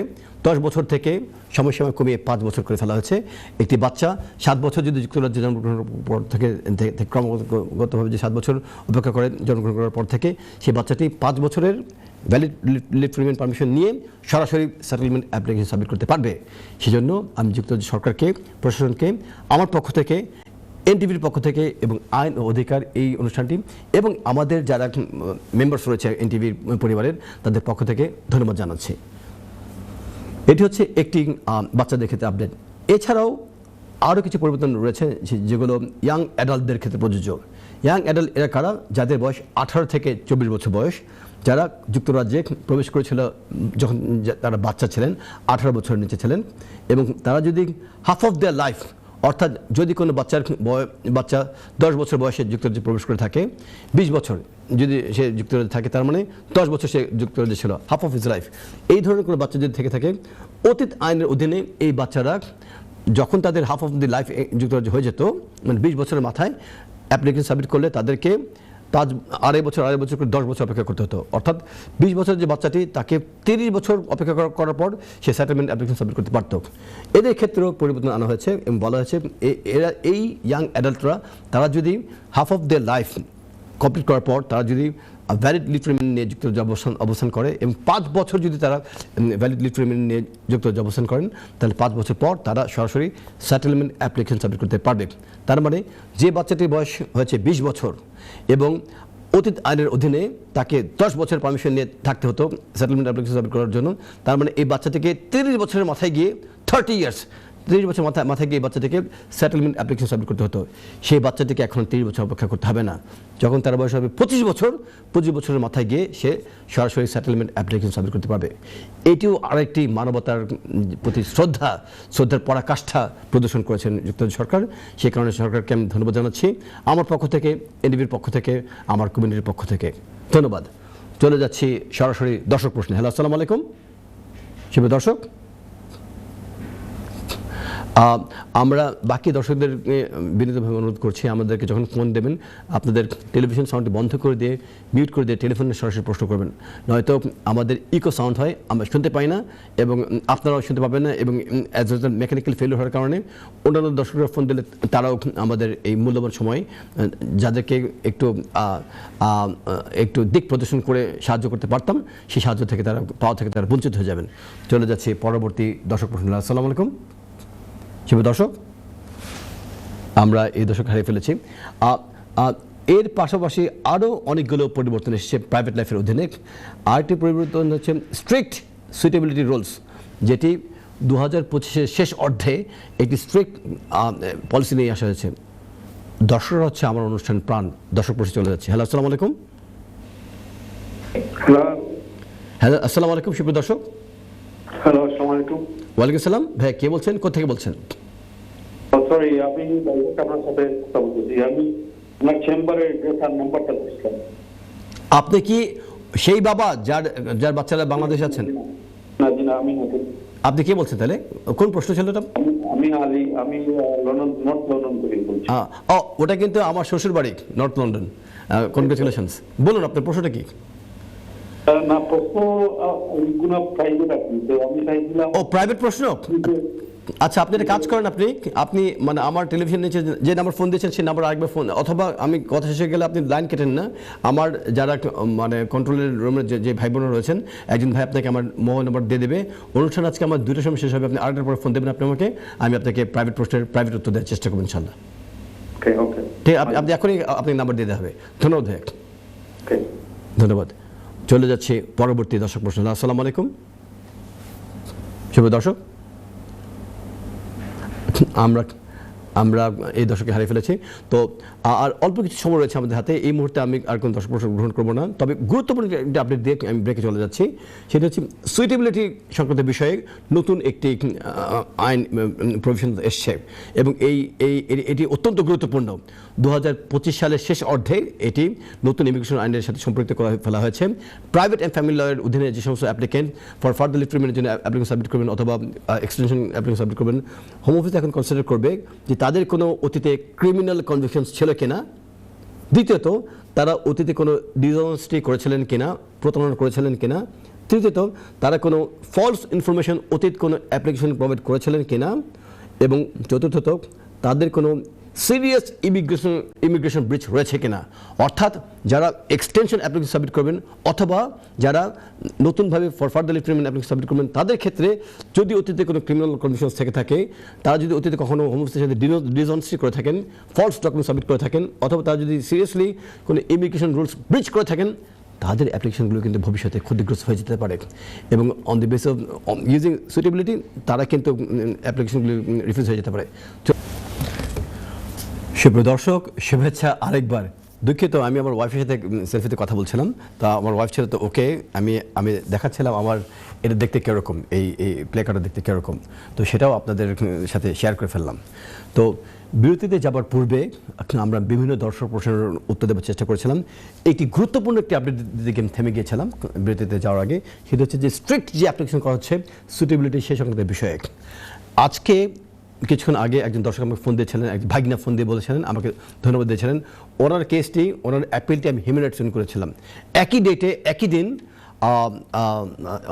10 বছর থেকে সময়সীমা কমিয়ে 5 বছর করে ফেলা হয়েছে। একটি বাচ্চা 7 বছর যদি যুক্তরাজ্যে জন্মগ্রহণের পর থেকে ক্রমাগতভাবে যে 7 বছর অপেক্ষা করে জন্মগ্রহণ করার পর থেকে সেই বাচ্চাটি 5 বছরের valid leave to remain permission নিয়ে সরাসরি সেটেলমেন্ট অ্যাপ্লিকেশন সাবমিট করতে পারবে। সেজন্য আমি যুক্তরাজ্য সরকারকে, প্রশাসনকে আমার পক্ষ থেকে, এনটিভির পক্ষ থেকে এবং আইন ও অধিকার এই অনুষ্ঠানটি এবং আমাদের যারা মেম্বার্স রয়েছে এনটিভির পরিবারের তাদের পক্ষ থেকে ধন্যবাদ জানাচ্ছি। এটি হচ্ছে একটি বাচ্চাদের ক্ষেত্রে আপডেট। এছাড়াও আরও কিছু পরিবর্তন রয়েছে যেগুলো ইয়াং অ্যাডাল্টদের ক্ষেত্রে প্রযোজ্য। ইয়াং অ্যাডাল্ট এরা কারা? যাদের বয়স 18 থেকে 24 বছর বয়স, যারা যুক্তরাজ্যে প্রবেশ করেছিল যখন তারা বাচ্চা ছিলেন, 18 বছরের নিচে ছিলেন এবং তারা যদি হাফ অফ দেয়ার লাইফ, অর্থাৎ যদি কোনো বাচ্চা 10 বছর বয়সে যুক্তরাজ্যে প্রবেশ করে থাকে, 20 বছর যদি সে যুক্তরাজ্যে থাকে তার মানে 10 বছর সে যুক্তরাজ্যে ছিল, হাফ অফ হিজ লাইফ। এই ধরনের কোনো বাচ্চা যদি থেকে থাকে, অতীত আইনের অধীনে এই বাচ্চারা যখন তাদের হাফ অফ দি লাইফ যুক্তরাজ্যে হয়ে যেত, মানে 20 বছরের মাথায় অ্যাপ্লিকেশন সাবমিট করলে তাদেরকে 2.5 বছর করে 10 বছর অপেক্ষা করতে হতো। অর্থাৎ 20 বছরের যে বাচ্চাটি তাকে 30 বছর অপেক্ষা করার পর সে সেটেলমেন্ট অ্যাপ্লিকেশন সাবমিট করতে পারত। এদের ক্ষেত্রেও পরিবর্তন আনা হয়েছে এবং বলা হয়েছে এরা এই ইয়াং অ্যাডাল্টরা তারা যদি half of their life complete করার পর তারা যদি ভ্যালিড লিভ টু রিমেইন নিয়ে যুক্তরাজ্যে অবস্থান করে এবং 5 বছর যদি তারা ভ্যালিড লিভ টু রিমেইন নিয়ে যুক্তরাজ্যে অবস্থান করেন, তাহলে 5 বছর পর তারা সরাসরি সেটেলমেন্ট অ্যাপ্লিকেশন সাবমিট করতে পারবে। তার মানে যে বাচ্চাটির বয়স হয়েছে 20 বছর এবং অতীত আইনের অধীনে তাকে 10 বছর পারমিশন নিয়ে থাকতে হতো সেটেলমেন্ট অ্যাপ্লিকেশন সাবমিট করার জন্য, তার মানে এই বাচ্চাটিকে 30 বছরের মাথায় গিয়ে 30 ইয়ার্স 30 বছর মাথায় গিয়ে বাচ্চাটিকে সেটেলমেন্ট অ্যাপ্লিকেশন সাবমিট করতে হতো। সেই বাচ্চাটিকে এখন 30 বছর অপেক্ষা করতে হবে না। যখন তার বয়স হবে 25 বছরের মাথায় গিয়ে সে সরাসরি সেটেলমেন্ট অ্যাপ্লিকেশন সাবমিট করতে পারবে। এটিও আরেকটি মানবতার প্রতি শ্রদ্ধার পরাকাষ্ঠা প্রদর্শন করেছেন যুক্তরাজ্য সরকার। সেই কারণে সরকারকে আমি ধন্যবাদ জানাচ্ছি আমার পক্ষ থেকে, এনডিবির পক্ষ থেকে, আমার কমিউনিটির পক্ষ থেকে ধন্যবাদ। চলে যাচ্ছি সরাসরি দর্শক প্রশ্নে। হ্যালো, আসসালামু আলাইকুম শুভ দর্শক। আমরা বাকি দর্শকদেরকে বিনীতভাবে অনুরোধ করছি আমাদেরকে যখন ফোন দেবেন আপনাদের টেলিভিশন সাউন্ডটি বন্ধ করে দিয়ে মিউট করে দিয়ে টেলিফোনে সরাসরি প্রশ্ন করবেন, নয়তো আমাদের ইকো সাউন্ড হয়, আমরা শুনতে পাই না এবং আপনারাও শুনতে পাবেন না এবং অ্যাজ এ মেকানিক্যাল ফেলিওর হওয়ার কারণে অন্যান্য দর্শকরা ফোন দিলে তারাও আমাদের এই মূল্যবান সময় যাদেরকে একটু দিক প্রদর্শন করে সাহায্য করতে পারতাম সেই সাহায্য থেকে পাওয়া থেকে তারা বঞ্চিত হয়ে যাবেন। চলে যাচ্ছে পরবর্তী দর্শক প্রশ্ন। আসসালামু আলাইকুম শুভ দর্শক, আমরা এই দর্শক হারিয়ে ফেলেছি। এর পাশাপাশি আরও অনেকগুলো পরিবর্তন এসেছে প্রাইভেট লাইফের অধীনে। আরেকটি পরিবর্তন হচ্ছে স্ট্রিক্ট সুইটেবিলিটি রুলস, যেটি 2025-এর শেষ অর্ধে একটি স্ট্রিক্ট পলিসি নিয়ে আসা হয়েছে। দর্শকরা হচ্ছে আমার অনুষ্ঠান প্রাণ। দর্শক প্রশ্নে চলে যাচ্ছে। হ্যালো, আসসালামু আলাইকুম। হ্যালো, আসসালামু আলাইকুম সুপ্রিয় দর্শক। হ্যালো, আসসালামু আলাইকুম। ওয়ালাইকুম সালাম। ভাই কে বলছেন, কোথা থেকে বলছেন? সরি, আমি আপনার সাথে কথা বলতেছি। আমি আপনার চেম্বারের নাম্বারটা দিচ্ছিলাম। আপনি কি সেই বাবা যার বাচ্চারা বাংলাদেশে আছেন? না জি না, আমি না। আপনি কি বলছেন তাহলে? কোন প্রশ্ন ছিল ওটা? আমি আলী, আমি লন্ডন, নর্থ লন্ডন থেকে বলছি। ওটা কিন্তু আমার শ্বশুর বাড়ি, নর্থ লন্ডন। কনগ্রেচুলেশনস। বলুন আপনার প্রশ্নটা কি? না, প্রশ্ন প্রাইভেট আছে, তো আমি চাইছিলাম। ও প্রাইভেট প্রশ্ন? আচ্ছা, আপনি একটা কাজ করেন, আপনি মানে আমার টেলিভিশন নিচে যে নাম্বার ফোন দিয়েছেন সেই নাম্বার আরেকবার ফোন, অথবা আমি কথা শেষে গেলে আপনি লাইন কেটেন না, আমার যারা মানে কন্ট্রোলের রুমের যে ভাই বোনেরা রয়েছেন, একজন ভাই আপনাকে আমার মোবাইল নাম্বার দিয়ে দেবে। অনুষ্ঠান আজকে আমার 2টার সময় শেষ হবে, আপনি আরেকটার পরে ফোন দেবেন আপনি আমাকে, আমি আপনাকে প্রাইভেট উত্তর দেওয়ার চেষ্টা করবো ইনশাল্লাহ। ওকে ওকে, ঠিক, আপনি এখনই আপনি নাম্বার দিয়ে দেওয়া হবে। ধন্যবাদ ভাই, ওকে, ধন্যবাদ। চলে যাচ্ছে পরবর্তী দর্শক প্রশ্ন। আসসালামু আলাইকুম শুভ দর্শক, আমরা এই দর্শককে হারিয়ে ফেলেছি। তো আর অল্প কিছু সময় রয়েছে আমাদের হাতে, এই মুহূর্তে আমি আর কোনো দর্শক প্রশ্ন গ্রহণ করবো না, তবে গুরুত্বপূর্ণ একটা আপডেট দিয়ে আমি ব্রেকে চলে যাচ্ছি। সেটা হচ্ছে সুইটেবিলিটি সংক্রান্ত বিষয়ে নতুন একটি আইন প্রভিশন এসছে, এবং এটি অত্যন্ত গুরুত্বপূর্ণ। 2025 সালের শেষ অর্ধে এটি নতুন ইমিগ্রেশন আইনের সাথে সম্পৃক্ত করে ফেলা হয়েছে। প্রাইভেট অ্যান্ড ফ্যামিলি লয়ের অধীনে যে সমস্ত অ্যাপ্লিকেন্ট ফর ফার্দার লিভ ট্রিটমেন্টের জন্য অ্যাপ্লিকেশন সাবমিট করবেন অথবা এক্সটেনশন অ্যাপ্লিকেশন সাবমিট করবেন, হোম অফিস এখন কনসিডার করবে যে তাদের কোনো অতীতে ক্রিমিনাল কনভিকশনস ছিল কিনা, দ্বিতীয়ত তারা অতীতে কোনো ডিসঅনেস্টি করেছিলেন কিনা, প্রতারণা করেছিলেন কিনা, তৃতীয়ত তারা কোনো ফলস ইনফরমেশন অতীত কোনো অ্যাপ্লিকেশন প্রোভাইড করেছিলেন কিনা, এবং চতুর্থত তাদের কোনো সিরিয়াস ইমিগ্রেশন ব্রিচ রয়েছে কিনা। অর্থাৎ যারা এক্সটেনশন অ্যাপ্লিকেশন সাবমিট করবেন অথবা যারা নতুনভাবে for further leave treatment application submit করবেন, তাদের ক্ষেত্রে যদি অতীতে কোনো ক্রিমিনাল কন্ডিশনস থেকে থাকে, তারা যদি অতীতে কখনো হোম অফিসের সাথে ডিসঅনেস্টি করে থাকেন, ফলস ডকুমেন্ট সাবমিট করে থাকেন, অথবা তারা যদি সিরিয়াসলি কোনো ইমিগ্রেশন রুলস ব্রিচ করে থাকেন, তাদের অ্যাপ্লিকেশনগুলো কিন্তু ভবিষ্যতে ক্ষতিগ্রস্ত হয়ে যেতে পারে, এবং on the base of using suitability তারা কিন্তু অ্যাপ্লিকেশনগুলো রিফিউজ হয়ে যেতে পারে। সুপ্রিয় দর্শক, শুভেচ্ছা আরেকবার। দুঃখিত, আমি আমার ওয়াইফের সাথে সেলফিতে কথা বলছিলাম, তা আমার ওয়াইফ ছিল তো ওকে আমি দেখাচ্ছিলাম আমার এটা দেখতে কীরকম, এই প্লে কার্ডটা দেখতে কীরকম, তো সেটাও আপনাদের সাথে শেয়ার করে ফেললাম। তো বিরতিতে যাবার পূর্বে আমরা বিভিন্ন দর্শক প্রশ্নের উত্তর দেওয়ার চেষ্টা করেছিলাম। একটি গুরুত্বপূর্ণ একটি আপডেট দিকে থেমে গিয়েছিলাম বিরতিতে যাওয়ার আগে, সেটা হচ্ছে যে স্ট্রিক্ট যে অ্যাপ্লিকেশন করা হচ্ছে সুইটেবিলিটি সে সংক্রান্ত বিষয়ে। আজকে কিছুক্ষণ আগে একজন দর্শক আমাকে ফোন দিয়েছিলেন, এক ভাগিনা ফোন দিয়ে বলেছিলেন, আমাকে ধন্যবাদ দিয়েছিলেন। ওনার কেসটি, ওনার অ্যাপিলটি আমি হিউম্যান রাইটস করেছিলাম। একই ডেটে একই দিন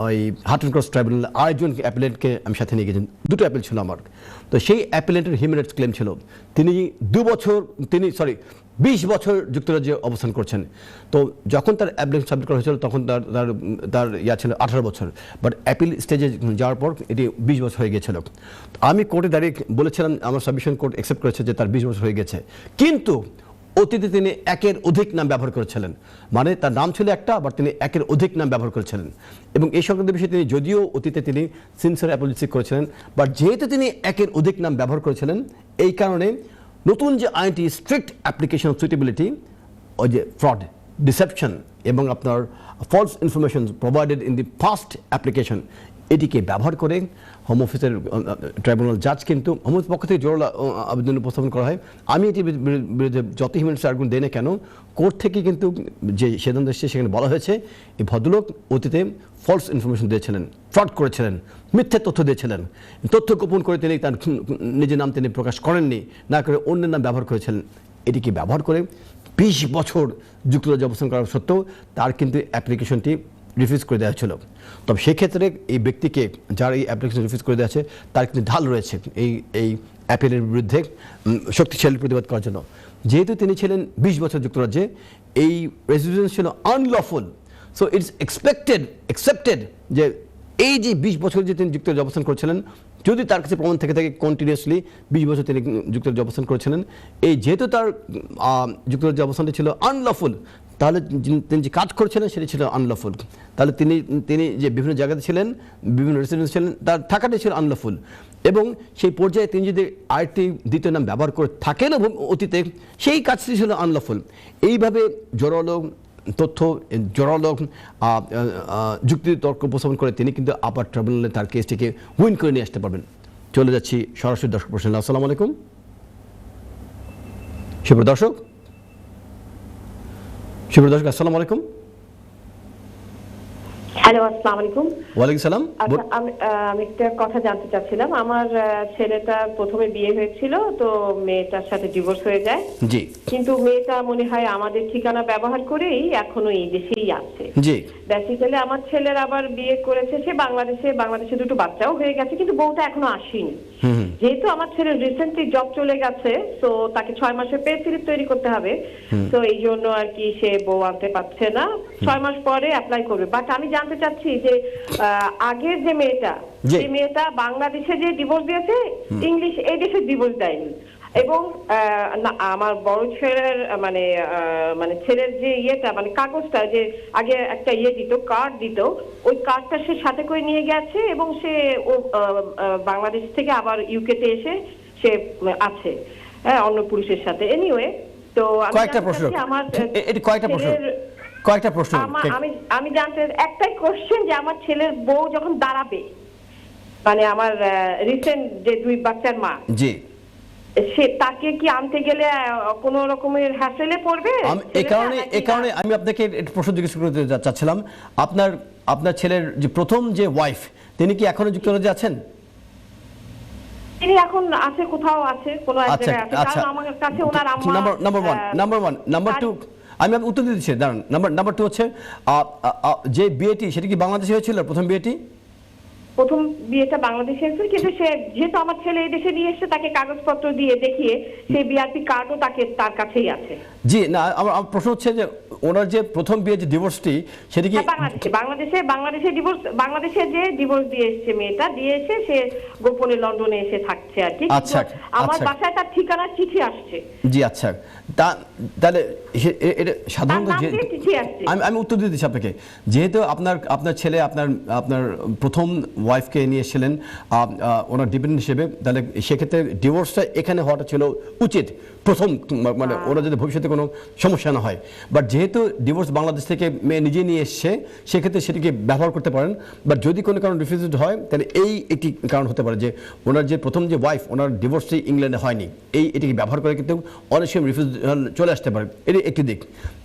ওই হাটন ক্রস ট্রাইব্যুনাল আরেকজন অ্যাপিলেন্টকে আমি সাথে নিয়ে গেছেন, দুটো অ্যাপিল ছিল আমার। তো সেই অ্যাপিলেন্টের হিউম্যান রাইটস ক্লেম ছিল তিনি 20 বছর যুক্তরাজ্যে অবস্থান করছেন। তো যখন তার অ্যাপ্লিকেশন সাবমিট করা হয়েছিল তখন তার ছিল 18 বছর, বাট অ্যাপিল স্টেজে যাওয়ার পর এটি 20 বছর হয়ে গিয়েছিল। আমি কোর্টে দাঁড়িয়ে বলেছিলাম, আমার সাবমিশন কোর্ট অ্যাকসেপ্ট করেছে যে তার 20 বছর হয়ে গেছে, কিন্তু অতীতে তিনি একের অধিক নাম ব্যবহার করেছিলেন, মানে তার নাম ছিল একটা, আবার তিনি একের অধিক নাম ব্যবহার করেছিলেন। এবং এই সংক্রান্ত বিষয়ে তিনি যদিও অতীতে তিনি সিনসিয়ার অ্যাপোলজি করেছিলেন, বাট যেহেতু তিনি একের অধিক নাম ব্যবহার করেছিলেন, এই কারণে নতুন যে আইনটি স্ট্রিক্ট অ্যাপ্লিকেশন সুইটেবিলিটি, ওই যে ফ্রড, ডিসেপশন এবং আপনার false information provided in the first application, এটিকে ব্যবহার করে হোম অফিসের ট্রাইব্যুনাল জাজ কিন্তু হোম অফিস পক্ষ থেকে জোর আবেদন উপস্থাপন করা হয়। আমি এটির বিরুদ্ধে যত হিউম্যান রাইটস আর্গুমেন্ট দেয় না কেন, কোর্ট থেকে কিন্তু যে সিদ্ধান্ত এসেছে সেখানে বলা হয়েছে এই ভদ্রলোক অতীতে ফলস ইনফরমেশন দিয়েছিলেন, ফ্রড করেছিলেন, মিথ্যে তথ্য দিয়েছিলেন, তথ্য গোপন করে তিনি তার নিজের নাম তিনি প্রকাশ করেননি, না করে অন্যের নাম ব্যবহার করেছিলেন। এটিকে ব্যবহার করে 20 বছর যুক্তরাজ্যে অবস্থান করা সত্ত্বেও তার কিন্তু অ্যাপ্লিকেশনটি রিফিউজ করে দেওয়া ছিল। তবে সেক্ষেত্রে এই ব্যক্তিকে যার এই অ্যাপ্লিকেশন রিফিউজ করে দেওয়া আছে তার কিন্তু ঢাল রয়েছে এই অ্যাপিলের বিরুদ্ধে শক্তিশালী প্রতিবাদ করার জন্য। যেহেতু তিনি ছিলেন 20 বছর যুক্তরাজ্যে, এই রেসিডেন্স ছিল আনলফুল, সো ইটস অ্যাকসেপ্টেড যে এই যে 20 বছর যে তিনি যুক্তরাজ্যে অবস্থান করেছিলেন, যদি তার কাছে প্রমাণ থেকে থাকে কন্টিনিউয়াসলি 20 বছর তিনি যুক্তরাজ্যে অবস্থান করেছিলেন, এই যেহেতু তার যুক্তরাজ্যে অবস্থানটি ছিল আনলফুল, তাহলে তিনি যে কাজ করছিলেন সেটি ছিল আনলফুল। তাহলে তিনি যে বিভিন্ন জায়গাতে ছিলেন, বিভিন্ন রেসিডেন্স ছিলেন, তার থাকাটাই ছিল আনলফুল। এবং সেই পর্যায়ে তিনি যদি আরেকটি দ্বিতীয় নাম ব্যবহার করে থাকেন অতীতে, সেই কাজটি ছিল আনলফুল। এইভাবে জোরালো তথ্য, জোরালো যুক্তি তর্ক উপস্থাপন করে তিনি কিন্তু আপার ট্রাইব্যুনালে তার কেসটিকে উইন করে নিয়ে আসতে পারবেন। চলে যাচ্ছি সরাসরি দর্শক প্রশ্ন। আসসালামু আলাইকুম সুপ্রিয় দর্শক, আসসালামু আলাইকুম। হ্যালো, আসসালামু আলাইকুম। ওয়ালাইকুম সালাম। আচ্ছা, আমি একটা কথা জানতে চাচ্ছিলাম। আমার ছেলেটা প্রথমে বিয়ে হয়েছিল, তো মেয়েটার সাথে ডিভোর্স হয়ে যায়। জি কিন্তু মেয়েটা মনে হয় আমাদের ঠিকানা ব্যবহার করেই এখনো এই দেশেই আছে। জি বেসিক্যালি আমার ছেলের আবার বিয়ে করেছে সে বাংলাদেশে দুটো বাচ্চাও হয়ে গেছে, কিন্তু বউটা এখনো আসেনি। যেহেতু আমার ছেলে রিসেন্টলি জব চলে গেছে, তো তাকে 6 মাসের পে স্লিপ তৈরি করতে হবে, তো এই জন্য আর কি সে বউ আনতে পারছে না। 6 মাস পরে অ্যাপ্লাই করবে। বাট আমি জানতে চাচ্ছি যে আগের যে মেয়েটা বাংলাদেশে যে ডিভোর্স দিয়েছে, ইংলিশ এই দেশে ডিভোর্স দেয়নি। এবং আমার বড় ছেলের মানে ছেলের যে ইয়েটা মানে কাগজটা, যে আগে একটা দিত, কার্ড দিত, ওই কার্ডটা সে সাথে করে নিয়ে গেছে এবং সে বাংলাদেশ থেকে আবার ইউকেতে এসে সে আছে অন্য পুরুষের সাথে। এনিওয়ে, তো কয়েকটা প্রশ্ন আমি জানতে একটাই কোশ্চেন, যে আমার ছেলের বউ যখন দাঁড়াবে, মানে আমার রিসেন্ট যে 2 বাচ্চার মা, জি, সে তাকে কি আনতে গেলে কোন রকমের হ্যাসেলে পড়বে? এই কারণে আমি আপনাকে একটা প্রশ্ন জিজ্ঞেস করতে চাচ্ছিলাম। আপনার ছেলের যে প্রথম যে ওয়াইফ, তিনি কি এখনো যুক্তরাজ্যে আছেন? তিনি এখন আছে, কোথাও আছে, কোন এক জায়গায় আছে। কারণ আমার কাছে ওনার আম্মা নাম্বার 1 নাম্বার 2 আমি উত্তর দিচ্ছি, দাঁড়ান। নাম্বার 2 হচ্ছে যে বিয়েটি, সেটা কি বাংলাদেশে হয়েছিল প্রথম বিয়েটি? প্রথম বিয়েটা বাংলাদেশে হয়েছে, কিন্তু সে যেহেতু আমার ছেলে এই দেশে নিয়ে এসে তাকে কাগজপত্র দিয়ে দেখিয়ে সেই বিআরপি কার্ডও তার কাছেই আছে। জি না, আমার প্রশ্ন হচ্ছে যে ওনার যে প্রথম বিয়ে যে ডিভোর্সটি, সেটা কি বাংলাদেশে যে ডিভোর্স দিয়ে এসেছে মেয়েটা, দিয়ে এসে সে গোপনে লন্ডনে এসে থাকছে আর কি। আচ্ছা, আমার বাসায় তার ঠিকানার চিঠি আসছে। জি আচ্ছা, তাহলে এটা সাধারণত আমি উত্তর দিয়ে দিচ্ছি আপনাকে। যেহেতু আপনার ছেলে আপনার প্রথম ওয়াইফকে নিয়ে এসেছিলেন ওনার ডিপেন্ডেন্ট হিসেবে, তাহলে সেক্ষেত্রে ডিভোর্সটা এখানে হওয়াটা ছিল উচিত প্রথম, মানে ওরা যদি ভবিষ্যতে কোনো সমস্যা না হয়। বাট যেহেতু ডিভোর্স বাংলাদেশ থেকে মেয়ে নিজে নিয়ে এসছে, সেক্ষেত্রে সেটিকে ব্যবহার করতে পারেন। বাট যদি কোনো কারণ রিফিউজড হয়, তাহলে একটি কারণ হতে পারে যে ওনার যে প্রথম যে ওয়াইফ, ওনার ডিভোর্সটি ইংল্যান্ডে হয়নি, এটিকে ব্যবহার করে কিন্তু অনেক সময় রিফিউজাল চলে আসতে পারে। এটি একটি দিক।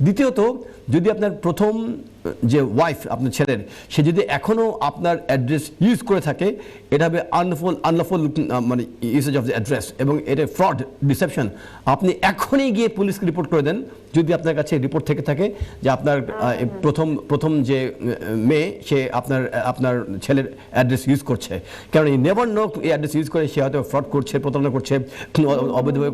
দ্বিতীয়ত, যদি আপনার প্রথম যে ওয়াইফ আপনার ছেলের, সে যদি এখনও আপনার অ্যাড্রেস ইউজ করে থাকে, এটা হবে আনলফুল মানে ইউসেজ অফ দ্য অ্যাড্রেস, এবং এটা ফ্রড, ডিসেপশন। আপনি এখনই গিয়ে পুলিশকে রিপোর্ট করে দেন, যদি আপনার কাছে রিপোর্ট থেকে থাকে যে আপনার প্রথম যে মেয়ে, সে আপনার ছেলের অ্যাড্রেস ইউজ করছে। কারণ এই নেভার নো, এই অ্যাড্রেস ইউজ করে সে হয়তো ফ্রড করছে, প্রতারণা করছে, অবৈধভাবে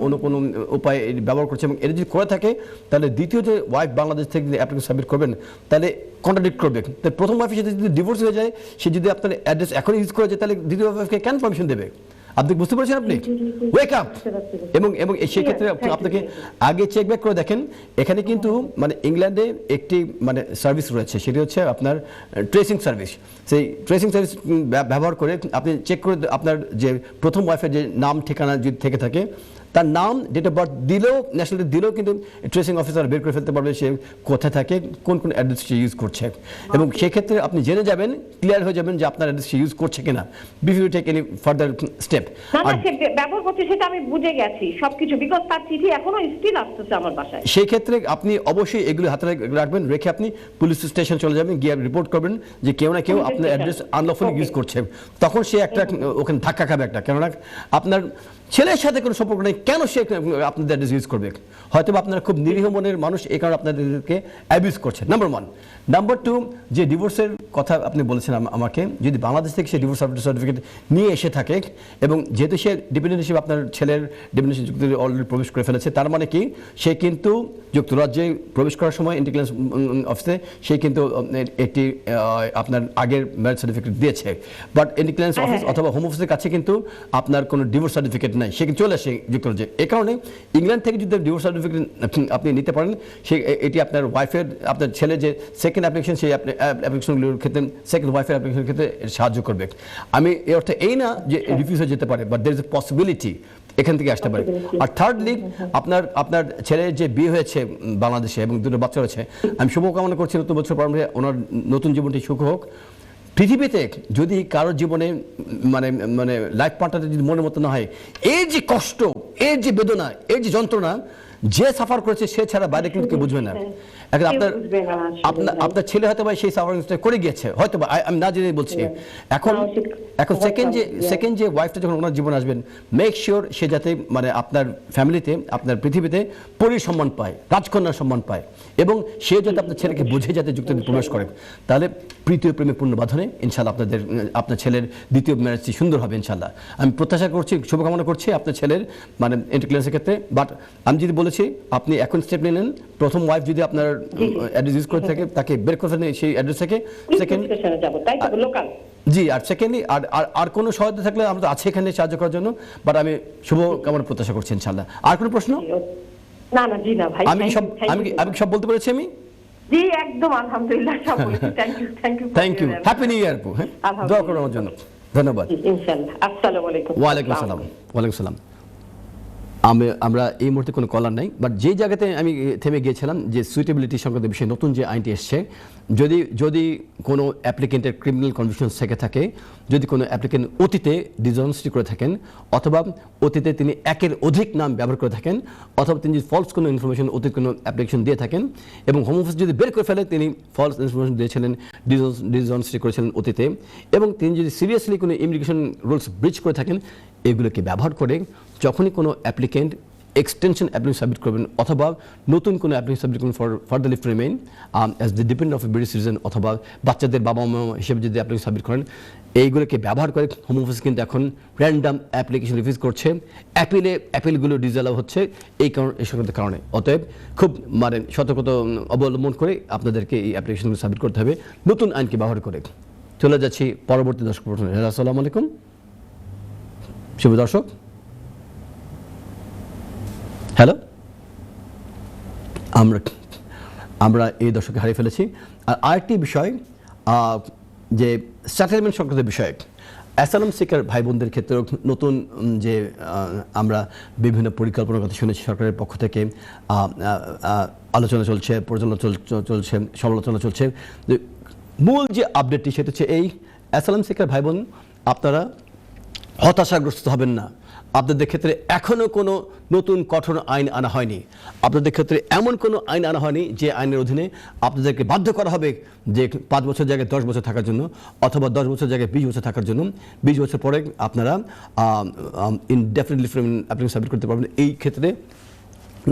অন্য কোনো উপায় ব্যবহার করছে। এবং এটা যদি করে থাকে, তাহলে দ্বিতীয় যে ওয়াইফ বাংলাদেশ থেকে অ্যাপ্লিকেশন সাবমিট করবেন, তাহলে কন্ট্রাডিক্ট করবে। তাই প্রথম ওয়াইফের সাথে যদি ডিভোর্স হয়ে যায়, সে যদি আপনার অ্যাড্রেস এখন ইউজ করে যায়, তাহলে দ্বিতীয় ওয়াইফকে কেন পারমিশন দেবে? আপনি বুঝতে পারছেন? আপনি ওয়েক আপ। এবং সেক্ষেত্রে আপনাকে আগে চেক ব্যাক করে দেখেন। এখানে কিন্তু মানে ইংল্যান্ডে একটি মানে সার্ভিস রয়েছে, সেটি হচ্ছে আপনার ট্রেসিং সার্ভিস। সেই ট্রেসিং সার্ভিস ব্যবহার করে আপনি চেক করে আপনার যে প্রথম ওয়াইফের যে নাম ঠিকানা যদি থেকে থাকে, তার নাম, ডেট অফ বার্থ দিলেও, ন্যাশনালিটি দিলেও কিন্তু ট্রেসিং অফিসার বের করে ফেলতে পারবে সে কোথায় থাকে, কোন অ্যাড্রেস সে ইউজ করছে। এবং সেক্ষেত্রে আপনি জেনে যাবেন, ক্লিয়ার হয়ে যাবেন যে আপনার অ্যাড্রেস সে ইউজ করছে কিনা, before you take any further step. ব্যবহার করছে সেটা আমি বুঝে গেছি সবকিছু, বিকজ তার চিঠি এখনো স্টিল আসছে আমার বাসায়। সেই ক্ষেত্রে আপনি অবশ্যই এগুলো হাতে রাখবেন, রেখে আপনি পুলিশ স্টেশন চলে যাবেন, গিয়ে রিপোর্ট করবেন যে কেউ না কেউ আপনার অ্যাড্রেস আনলফুলি ইউজ করছে। তখন সে একটা ওখানে ধাক্কা খাবে একটা, কেননা আপনার ছেলের সাথে কোনো সম্পর্ক নেই, কেন সে আপনাদের অ্যাড্রেস ইউজ করবে? হয়তো আপনারা খুব নিরীহ মনের মানুষ, এই কারণে আপনাদেরকে অ্যাবিউজ করছে, নাম্বার 1। নাম্বার 2, যে ডিভোর্সের কথা আপনি বলেছেন আমাকে, যদি বাংলাদেশ থেকে সে ডিভোর্স সার্টিফিকেট নিয়ে এসে থাকে, এবং যেহেতু সে ডিপেন্ডেন্ট হিসেবে আপনার ছেলের ডিপেন্ডেন্ট যুক্তরাজ্যে অলরেডি প্রবেশ করে ফেলেছে, তার মানে কি সে কিন্তু যুক্তরাজ্যে প্রবেশ করার সময় ইন্টিগ্রেশন অফিসে সে কিন্তু একটি আপনার আগের ম্যারেজ সার্টিফিকেট দিয়েছে। বাট ইন্টিগ্রেশন অফিস অথবা হোম অফিসের কাছে কিন্তু আপনার কোনো ডিভোর্স সার্টিফিকেট নাই, সে কিন্তু চলে আসে যুক্তরাজ্যে। এই কারণে ইংল্যান্ড থেকে যদি ডিভোর্স সার্টিফিকেট আপনি নিতে পারেন, এটি আপনার ওয়াইফের, আপনার ছেলে যে সেকেন্ড অ্যাপ্লিকেশন, সেই অ্যাপ্লিকেশনগুলোর ক্ষেত্রে, সেকেন্ড ওয়াইফের অ্যাপ্লিকেশনের ক্ষেত্রে সাহায্য করবে। আমি এর অর্থ এই না যে রিফিউজ হয়ে যেতে পারে, but there is a possibility এখান থেকে আসতে পারে। আর থার্ডলি, আপনার ছেলের যে বিয়ে হয়েছে বাংলাদেশে এবং 2টো বাচ্চা রয়েছে, আমি শুভকামনা করছি নতুন বছর প্রারম্ভে ওনার নতুন জীবনটি সুখ হোক। পৃথিবীতে যদি কারোর জীবনে মানে লাইফ পার্টনার যদি মনের মতো না হয়, এর যে কষ্ট, এর যে বেদনা, এর যে যন্ত্রণা, যে সাফার করেছে সে ছাড়া বাইরে কিন্তু কেউ বুঝবে না। এখন আপনার বুঝবে না আসলে, আপনার আপনার ছেলে হয়তো বা সেই সাফারিংটা করে গিয়েছে হয়তো বা, আমি না জেনে বলছি। এখন এখন সেকেন্ড যে ওয়াইফটা যখন ওনার জীবন আসবেন, মেক শিওর সে যাতে মানে আপনার ফ্যামিলিতে, আপনার পৃথিবীতে পরীর সম্মান পায়, রাজকন্যার সম্মান পায়, এবং সে যাতে আপনার ছেলেকে বুঝে যাতে যুক্তরাজ্যে প্রবেশ করে, তাহলে তৃতীয় প্রেমে পূর্ণ বাঁধনে ইনশাআল্লাহ আপনার ছেলের দ্বিতীয় ম্যারেজটি সুন্দর হবে ইনশাআল্লাহ। আমি প্রত্যাশা করছি, শুভকামনা করছি আপনার ছেলের মানে ইন্টারক্লিয়ারেন্সের ক্ষেত্রে। বাট আমি যদি বলেছি আপনি এখন স্টেপ নিয়ে নেন, প্রথম ওয়াইফ যদি আপনার অ্যাড্রেস ইউজ করে থাকে তাকে বের করে ফেলেন সেই অ্যাড্রেস থেকে। সেকেন্ড লোকাল জি, আর সেকেন্ডলি আর কোনো সহায়তা থাকলে আমরা তো আছে এখানে সাহায্য করার জন্য। বাট আমি শুভকামনা প্রত্যাশা করছি ইনশাআল্লাহ। আর কোনো প্রশ্ন? না না জি না ভাই, আমি সব বলতে পেরেছি আমি? জি একদম আলহামদুলিল্লাহ সব বলেছি। Thank you, happy new year আপু। হ্যাঁ, দোয়া করুন আমার জন্য। ধন্যবাদ। ইনশাআল্লাহ। আসসালামু আলাইকুম। ওয়ালাইকুম আসসালাম। ওয়ালাইকুম আসসালাম। আমরা এই মুহূর্তে কোনো কলার নাই, বাট যে জায়গাতে আমি থেমে গিয়েছিলাম যে সুইটেবিলিটি সংক্রান্ত বিষয়ে নতুন যে আইনটি এসছে, যদি কোনো অ্যাপ্লিকেন্টের ক্রিমিনাল কনভিকশন থেকে থাকে, যদি কোনো অ্যাপ্লিকেন্ট অতীতে ডিসঅনেস্টি করে থাকেন, অথবা অতীতে তিনি একের অধিক নাম ব্যবহার করে থাকেন, অথবা তিনি যদি ফলস কোনো ইনফরমেশন অতীত কোনো অ্যাপ্লিকেশন দিয়ে থাকেন, এবং হোম অফিস যদি বের করে ফেলে তিনি ফলস ইনফরমেশন দিয়েছিলেন, ডিসঅনেস্টি করেছিলেন অতীতে, এবং তিনি যদি সিরিয়াসলি কোনো ইমিগ্রেশন রুলস ব্রিচ করে থাকেন, এগুলোকে ব্যবহার করে যখনই কোনো অ্যাপ্লিকেন্ট এক্সটেনশন অ্যাপ্লিকেশন সাবমিট করবেন, অথবা নতুন কোনো অ্যাপ্লিকেশন সাবমিট করবেন for the leave to remain as the dependent of a British citizen, অথবা বাচ্চাদের বাবা মা হিসেবে যদি অ্যাপ্লিকেশন সাবমিট করেন, এইগুলোকে ব্যবহার করে হোম অফিস কিন্তু এখন র্যান্ডাম অ্যাপ্লিকেশন রিফিউজ করছে, অ্যাপিলগুলো ডিসঅ্যালাউ হচ্ছে এই সংক্রান্ত কারণে। অতএব খুব মানে সতর্কতা অবলম্বন করে আপনাদেরকে এই অ্যাপ্লিকেশনগুলো সাবমিট করতে হবে নতুন আইনকে ব্যবহার করে। চলে যাচ্ছি পরবর্তী দর্শক প্রশ্নে। আসসালামু আলাইকুম শুভ দর্শক। হ্যালো, আমরা এই দর্শককে হারিয়ে ফেলেছি। আর আরেকটি বিষয় যে সেটেলমেন্ট সংক্রান্ত বিষয়, অ্যাসাইলাম সিকার ভাই বোনদের ক্ষেত্রে নতুন যে আমরা বিভিন্ন পরিকল্পনার কথা শুনেছি সরকারের পক্ষ থেকে, আলোচনা চলছে, পরিচালনা চলছে, সমালোচনা চলছে। মূল যে আপডেটটি সেটা হচ্ছে এই, অ্যাসাইলাম সিকার ভাই বোন আপনারা হতাশাগ্রস্ত হবেন না। আপনাদের ক্ষেত্রে এখনও কোনো নতুন কঠোর আইন আনা হয়নি। আপনাদের ক্ষেত্রে এমন কোনো আইন আনা হয়নি যে আইনের অধীনে আপনাদেরকে বাধ্য করা হবে যে 5 বছর জায়গায় 10 বছর থাকার জন্য, অথবা 10 বছর জায়গায় 20 বছর থাকার জন্য। 20 বছর পরে আপনারা ইনডেফিনিটলি অ্যাপ্লিকেশন সাবমিট করতে পারবেন। এই ক্ষেত্রে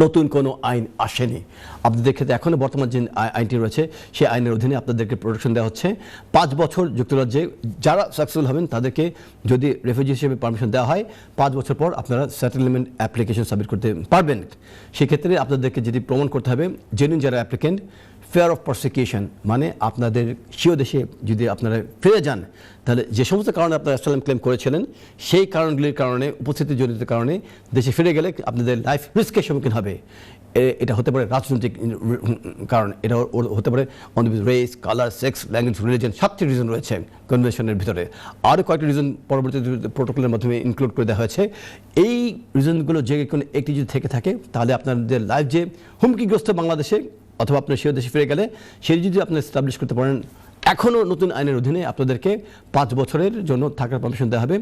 নতুন কোনো আইন আসেনি। আপনাদের ক্ষেত্রে এখনও বর্তমান যে আইনটি রয়েছে সেই আইনের অধীনে আপনাদেরকে প্রোটেকশন দেওয়া হচ্ছে। 5 বছর যুক্তরাজ্যে যারা সাকসেসফুল হবেন তাদেরকে যদি রেফিউজি হিসেবে পারমিশন দেওয়া হয়, 5 বছর পর আপনারা সেটেলমেন্ট অ্যাপ্লিকেশন সাবমিট করতে পারবেন। সেক্ষেত্রে আপনাদেরকে যদি প্রমাণ করতে হবে জেনুইন যারা অ্যাপ্লিকেন্ট, ফেয়ার অফ প্রসিকিউশন, মানে আপনাদের স্বীয় দেশে যদি আপনারা ফিরে যান, তাহলে যে সমস্ত কারণে আপনারা অ্যাসাইলাম ক্লেম করেছিলেন সেই কারণগুলির কারণে, উপস্থিতি জনিত কারণে দেশে ফিরে গেলে আপনাদের লাইফ রিস্কের সম্মুখীন হবে। এটা হতে পারে রাজনৈতিক কারণ, এটা হতে পারে on race, colour, sex, language, religion, 7টি রিজন রয়েছে কনভেনশনের ভিতরে। আরও কয়েকটি রিজন পরবর্তী প্রোটোকলের মাধ্যমে ইনক্লুড করে দেওয়া হয়েছে। এই রিজনগুলো যে কোনো একটি যদি থেকে থাকে তাহলে আপনাদের লাইফ যে হুমকিগ্রস্ত বাংলাদেশে অথবা আপনার সেই দেশে ফিরে গেলে সেই যদি আপনি এস্টাবলিশ করতে পারেন, এখনও নতুন আইনের অধীনে আপনাদেরকে 5 বছরের জন্য থাকার পারমিশন দেওয়া হবে।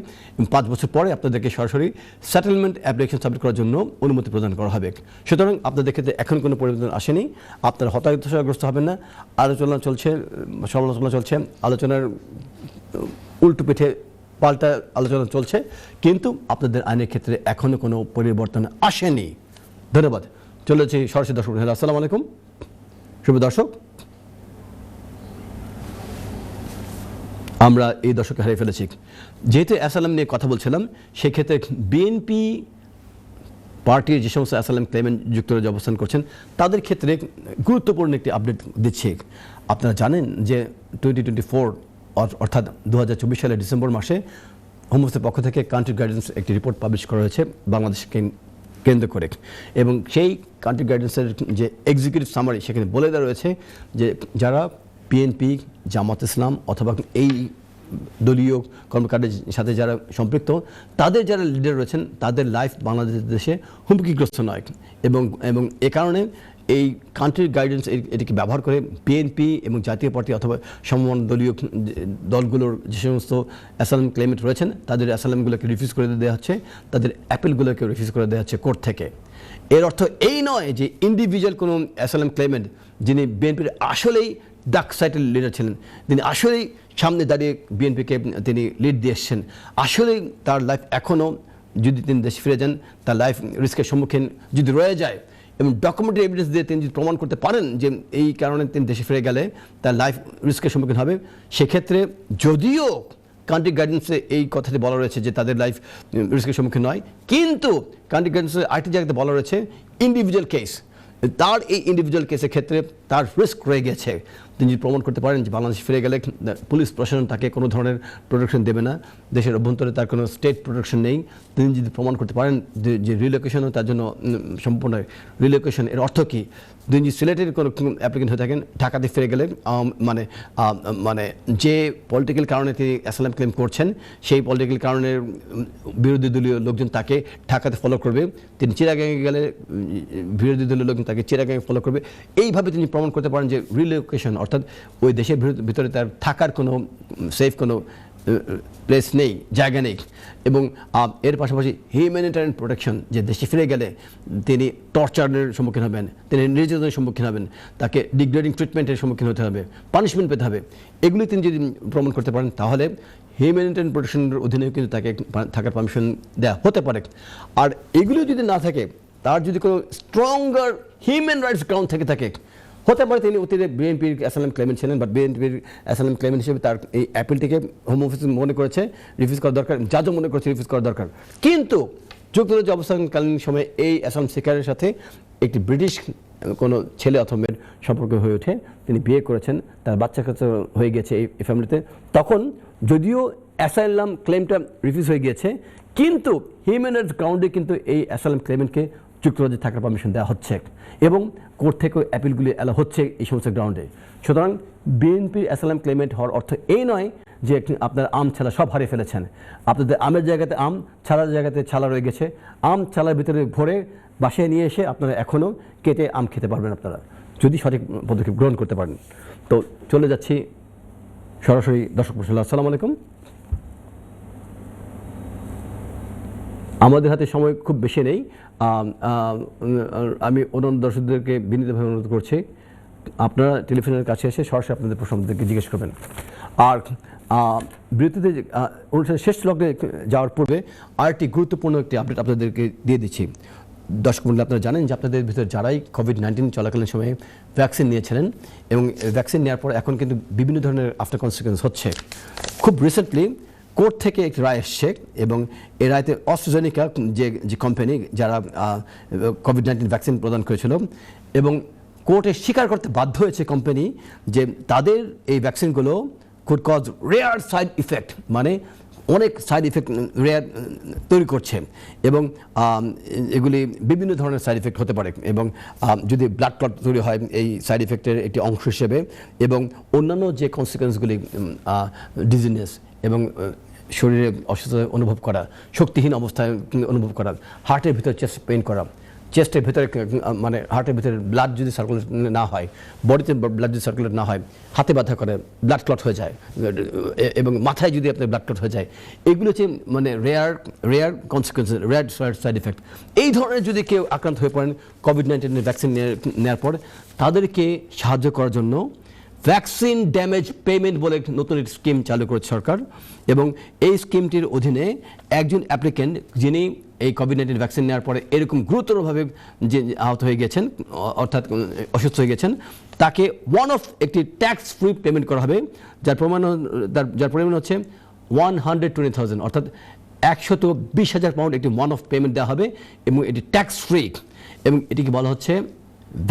5 বছর পরে আপনাদেরকে সরাসরি সেটেলমেন্ট অ্যাপ্লিকেশন সাবমিট করার জন্য অনুমতি প্রদান করা হবে। সুতরাং আপনাদের ক্ষেত্রে এখন কোনো পরিবর্তন আসেনি, আপনারা হতাশাগ্রস্ত হবেন না। আলোচনা চলছে, সমালোচনা চলছে, আলোচনার উল্টো পিঠে পাল্টা আলোচনা চলছে, কিন্তু আপনাদের আইনের ক্ষেত্রে এখনও কোনো পরিবর্তন আসেনি। ধন্যবাদ। চলেছি সরাসরি দর্শক। আসসালামু আলাইকুম শুভ দর্শক। আমরা এই দর্শককে হারিয়ে ফেলেছি। যেহেতু অ্যাসাইলাম নিয়ে কথা বলছিলাম, সেক্ষেত্রে বিএনপি পার্টির যে সমস্ত অ্যাসাইলাম ক্লেমেন্ট যুক্তরাজ্যে অবস্থান করছেন তাদের ক্ষেত্রে গুরুত্বপূর্ণ একটি আপডেট দিচ্ছি। আপনারা জানেন যে 2024 অর্থাৎ 2024 সালের ডিসেম্বর মাসে হোম অফিসের পক্ষ থেকে কান্ট্রি গাইডেন্স একটি রিপোর্ট পাবলিশ করা হয়েছে বাংলাদেশকে কেন্দ্র করে, এবং সেই কান্ট্রি গাইডেন্সের যে এক্সিকিউটিভ সামারি সেখানে বলে দেওয়া রয়েছে যে যারা বিএনপি, জামাত ইসলাম অথবা এই দলীয় কর্মকাণ্ডের সাথে যারা সম্পৃক্ত, তাদের যারা লিডার রয়েছেন তাদের লাইফ বাংলাদেশের দেশে হুমকিগ্রস্ত নয়, এবং এ কারণে এই কান্ট্রির গাইডেন্স এটিকে ব্যবহার করে বিএনপি এবং জাতীয় পার্টি অথবা সমমনা দলীয় দলগুলোর যে সমস্ত অ্যাসাইলাম ক্লেমেন্ট রয়েছেন তাদের অ্যাসাইলামগুলোকে রিফিউজ করে দেওয়া হচ্ছে, তাদের অ্যাপিলগুলোকে রিফিউজ করে দেওয়া হচ্ছে কোর্ট থেকে। এর অর্থ এই নয় যে ইন্ডিভিজুয়াল কোনো অ্যাসাইলাম ক্লেমেন্ট যিনি বিএনপির আসলেই ডার্ক সাইডের লিডার ছিলেন, তিনি আসলেই সামনে দাঁড়িয়ে বিএনপিকে তিনি লিড দিয়ে এসছেন, আসলেই তার লাইফ এখনও যদি তিনি দেশে ফিরে যান তার লাইফ রিস্কের সম্মুখীন যদি রয়ে যায় এবং ডকুমেন্টারি এভিডেন্স দিয়ে তিনি যদি প্রমাণ করতে পারেন যে এই কারণে তিনি দেশে ফিরে গেলে তার লাইফ রিস্কের সম্মুখীন হবে, সেক্ষেত্রে যদিও কান্ট্রি গাইডেন্সে এই কথাটি বলা রয়েছে যে তাদের লাইফ রিস্কের সম্মুখীন নয়, কিন্তু কান্ট্রি গাইডেন্সে আরেকটি জায়গাতে বলা রয়েছে ইন্ডিভিজুয়াল কেস, তার এই ইন্ডিভিজুয়াল কেসের ক্ষেত্রে তার রিস্ক রয়ে গেছে। তিনি যদি প্রমাণ করতে পারেন যে বাংলাদেশ ফিরে গেলে পুলিশ প্রশাসন তাকে কোনো ধরনের প্রোটেকশন দেবে না, দেশের অভ্যন্তরে তার কোনো স্টেট প্রোটেকশন নেই, তিনি যদি প্রমাণ করতে পারেন যে রিলোকেশনও তার জন্য সম্পূর্ণ রিলোকেশন, এর অর্থ কী? তিনি যদি সিলেটের কোনো অ্যাপ্লিকেন্ট হয়ে থাকেন, ঢাকাতে ফিরে গেলে মানে যে পলিটিক্যাল কারণে তিনি অ্যাসাইলাম ক্লেম করছেন সেই পলিটিক্যাল কারণের বিরোধী দলীয় লোকজন তাকে ঢাকাতে ফলো করবে, তিনি চিটাগাংয়ে গেলে বিরোধী দলীয় লোকজন তাকে চিটাগাংয়ে ফলো করবে। এইভাবে তিনি প্রমাণ করতে পারেন যে রিলোকেশন অর্থাৎ ওই দেশের ভিতরে তার থাকার কোনো সেফ কোনো প্লেস নেই, জায়গা নেই, এবং এর পাশাপাশি হিউম্যানিটারিয়ান প্রোটেকশন, যে দেশে ফিরে গেলে তিনি টর্চারের সম্মুখীন হবেন, তিনি নির্যাতনের সম্মুখীন হবেন, তাকে ডিগ্রেডিং ট্রিটমেন্টের সম্মুখীন হতে হবে, পানিশমেন্ট পেতে হবে, এগুলি তিনি যদি প্রমাণ করতে পারেন তাহলে হিউম্যানিটারিয়ান প্রোটেকশনের অধীনেও কিন্তু তাকে থাকার পারমিশন দেওয়া হতে পারে। আর এগুলিও যদি না থাকে, তার যদি কোনো স্ট্রঙ্গার হিউম্যান রাইটস গ্রাউন্ড থেকে থাকে, হতে পারে তিনি অতীতে বিএনপির অ্যাসাইলাম ক্লেমেন্ট ছিলেন, বাট বিএনপির অ্যাসাইলাম ক্লেমেন্ট হিসেবে তার এই অ্যাপিলটিকে হোম অফিস মনে করেছে রিফিউজ করা দরকার, জাজও মনে করেছে রিফিউজ করা দরকার। কিন্তু যুক্তরাজ্যে অবস্থানকালীন সময়ে এই অ্যাসাইলাম সিকারের সাথে একটি ব্রিটিশ কোনো ছেলে অথবা মেয়ের সম্পর্ক হয়ে ওঠে, তিনি বিয়ে করেছেন, তার বাচ্চা কাচ্চা হয়ে গেছে এই ফ্যামিলিতে। তখন যদিও অ্যাসাইলাম ক্লেমটা রিফিউজ হয়ে গিয়েছে, কিন্তু হিউম্যান রাইটস গ্রাউন্ডে কিন্তু এই অ্যাসাইলাম ক্লেমেন্টকে যুক্তরাজ্যে থাকার পারমিশন দেওয়া হচ্ছে এবং কোর্ট থেকেও অ্যাপিলগুলি এলা হচ্ছে এই সমস্ত গ্রাউন্ডে। সুতরাং বিএনপির অ্যাসাইলাম ক্লেমেন্ট হওয়ার অর্থ এই নয় যে আপনার আম ছালা সব হারিয়ে ফেলেছেন, আপনাদের আমের জায়গাতে আম, ছালার জায়গাতে ছালা রয়ে গেছে, আম ছালার ভিতরে ভরে বাসায় নিয়ে এসে আপনারা এখনও কেটে আম খেতে পারবেন আপনারা, যদি সঠিক পদক্ষেপ গ্রহণ করতে পারেন। তো চলে যাচ্ছি সরাসরি দর্শক প্রশ্ন। আসসালামু আলাইকুম। আমাদের হাতে সময় খুব বেশি নেই, আমি অন্যান্য দর্শকদেরকে বিনীতভাবে অনুরোধ করছি আপনারা টেলিফোনের কাছে এসে সরাসরি আপনাদের প্রশ্ন আমাদেরকে জিজ্ঞেস করবেন। আর বিরতিতে অনুষ্ঠানের শেষ লগ্নে যাওয়ার পূর্বে আরেকটি গুরুত্বপূর্ণ একটি আপডেট আপনাদেরকে দিয়ে দিচ্ছি। দর্শক মণ্ডলী, আপনারা জানেন যে আপনাদের ভিতরে যারাই কোভিড-19 চলাকালীন সময়ে ভ্যাকসিন নিয়েছিলেন এবং ভ্যাকসিন নেওয়ার পর এখন কিন্তু বিভিন্ন ধরনের আফটার কনসিকুয়েন্স হচ্ছে। খুব রিসেন্টলি কোর্ট থেকে একটি রায় এসছে এবং এই রায়তে অস্ট্রাজেনিকা যে কোম্পানি যারা কোভিড-19 ভ্যাকসিন প্রদান করেছিল, এবং কোর্টে স্বীকার করতে বাধ্য হয়েছে কোম্পানি যে তাদের এই ভ্যাকসিনগুলো could cause rare side effect, মানে অনেক সাইড ইফেক্ট রেয়ার তৈরি করছে এবং এগুলি বিভিন্ন ধরনের সাইড ইফেক্ট হতে পারে, এবং যদি ব্লাড ক্লট তৈরি হয় এই সাইড ইফেক্টের একটি অংশ হিসেবে, এবং অন্যান্য যে কনসিকুয়েন্সগুলি ডিজিনেস এবং শরীরে অসুস্থতা অনুভব করা, শক্তিহীন অবস্থায় অনুভব করা, হার্টের ভিতরে চেস্ট পেইন করা, চেস্টের ভিতরে মানে হার্টের ভিতরে ব্লাড যদি সার্কুলেট না হয়, বডিতে ব্লাড যদি সার্কুলেট না হয়, হাতে ব্যথা করে, ব্লাড ক্লট হয়ে যায়, এবং মাথায় যদি আপনার ব্লাড ক্লট হয়ে যায়, এগুলো হচ্ছে মানে rare consequence, rare side effect. এই ধরনের যদি কেউ আক্রান্ত হয়ে পড়েন কোভিড-19 ভ্যাকসিন নেওয়ার পর, তাদেরকে সাহায্য করার জন্য ভ্যাকসিন ড্যামেজ পেমেন্ট বলে নতুন একটি স্কিম চালু করেছে সরকার, এবং এই স্কিমটির অধীনে একজন অ্যাপ্লিকেন্ট যিনি এই কোভিড-19 ভ্যাকসিন নেওয়ার পরে এরকম গুরুতরভাবে যে আহত হয়ে গেছেন অর্থাৎ অসুস্থ হয়ে গেছেন, তাকে ওয়ান অফ একটি ট্যাক্স ফ্রি পেমেন্ট করা হবে, যার পরিমাণ হচ্ছে 120,000 অর্থাৎ 120,000 পাউন্ড একটি ওয়ান অফ পেমেন্ট দেওয়া হবে, এবং এটি ট্যাক্স ফ্রি, এবং এটিকে বলা হচ্ছে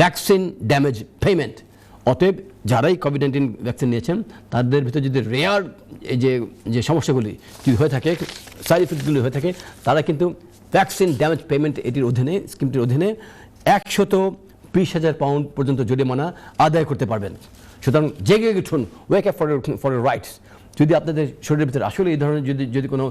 ভ্যাকসিন ড্যামেজ পেমেন্ট। অতএব যারাই কোভিড-19 ভ্যাকসিন নিয়েছেন তাদের ভিতরে যদি রেয়ার এই যে সমস্যাগুলি যদি হয়ে থাকে, সাইড ইফেক্টগুলি হয়ে থাকে, তারা কিন্তু ভ্যাকসিন ড্যামেজ পেমেন্ট এটির অধীনে, স্কিমটির অধীনে 120,000 পাউন্ড পর্যন্ত জরিমানা আদায় করতে পারবেন। সুতরাং জেগে উঠুন, wake up for your rights, যদি আপনাদের শরীরের ভিতরে আসলে এই ধরনের যদি কোনো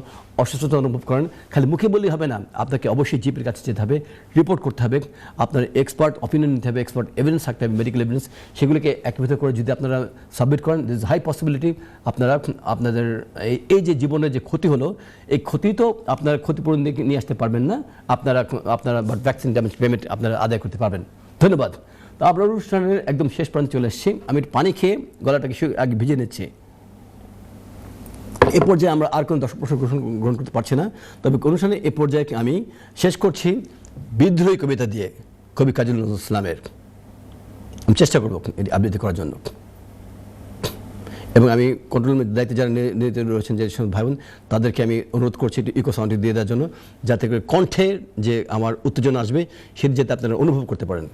অসুস্থতা অনুভব করেন, খালি মুখে বললেই হবে না, আপনাকে অবশ্যই জিপির কাছে যেতে হবে, রিপোর্ট করতে হবে, আপনার এক্সপার্ট অপিনিয়ন নিতে হবে, এক্সপার্ট এভিডেন্স থাকতে হবে, মেডিকেল এভিডেন্স, সেগুলোকে একত্রিত করে যদি আপনারা সাবমিট করেন, দিস হাই পসিবিলিটি আপনাদের এই যে জীবনের যে ক্ষতি হলো, এই ক্ষতি তো আপনারা ক্ষতিপূরণ নিয়ে আসতে পারবেন না, আপনারা ভ্যাকসিন ড্যামেজ পেমেন্ট আপনারা আদায় করতে পারবেন। ধন্যবাদ। তো আপনার অনুষ্ঠানের একদম শেষ প্রান্তে চলে এসেছি। আমি একটু পানি খেয়ে গলাটাকে আগে ভিজে নিচ্ছি। এ পর্যায়ে আমরা আর কোনো দর্শক প্রশ্ন গ্রহণ করতে পারছি না, তবে অনুষ্ঠানে এ পর্যায়ে আমি শেষ করছি বিদ্রোহী কবিতা দিয়ে কবি কাজী নজরুল ইসলামের। আমি চেষ্টা করবো এটি আবৃত্তি করার জন্য, এবং আমি কন্ট্রোল দায়িত্বে যারা নিয়োজিত রয়েছেন যে ভাই বোন, তাদেরকে আমি অনুরোধ করছি একটু ইকো সাউন্ড দিয়ে দেওয়ার জন্য, যাতে করে কণ্ঠের যে আমার উত্তেজনা আসবে সেটি যাতে আপনারা অনুভব করতে পারেন।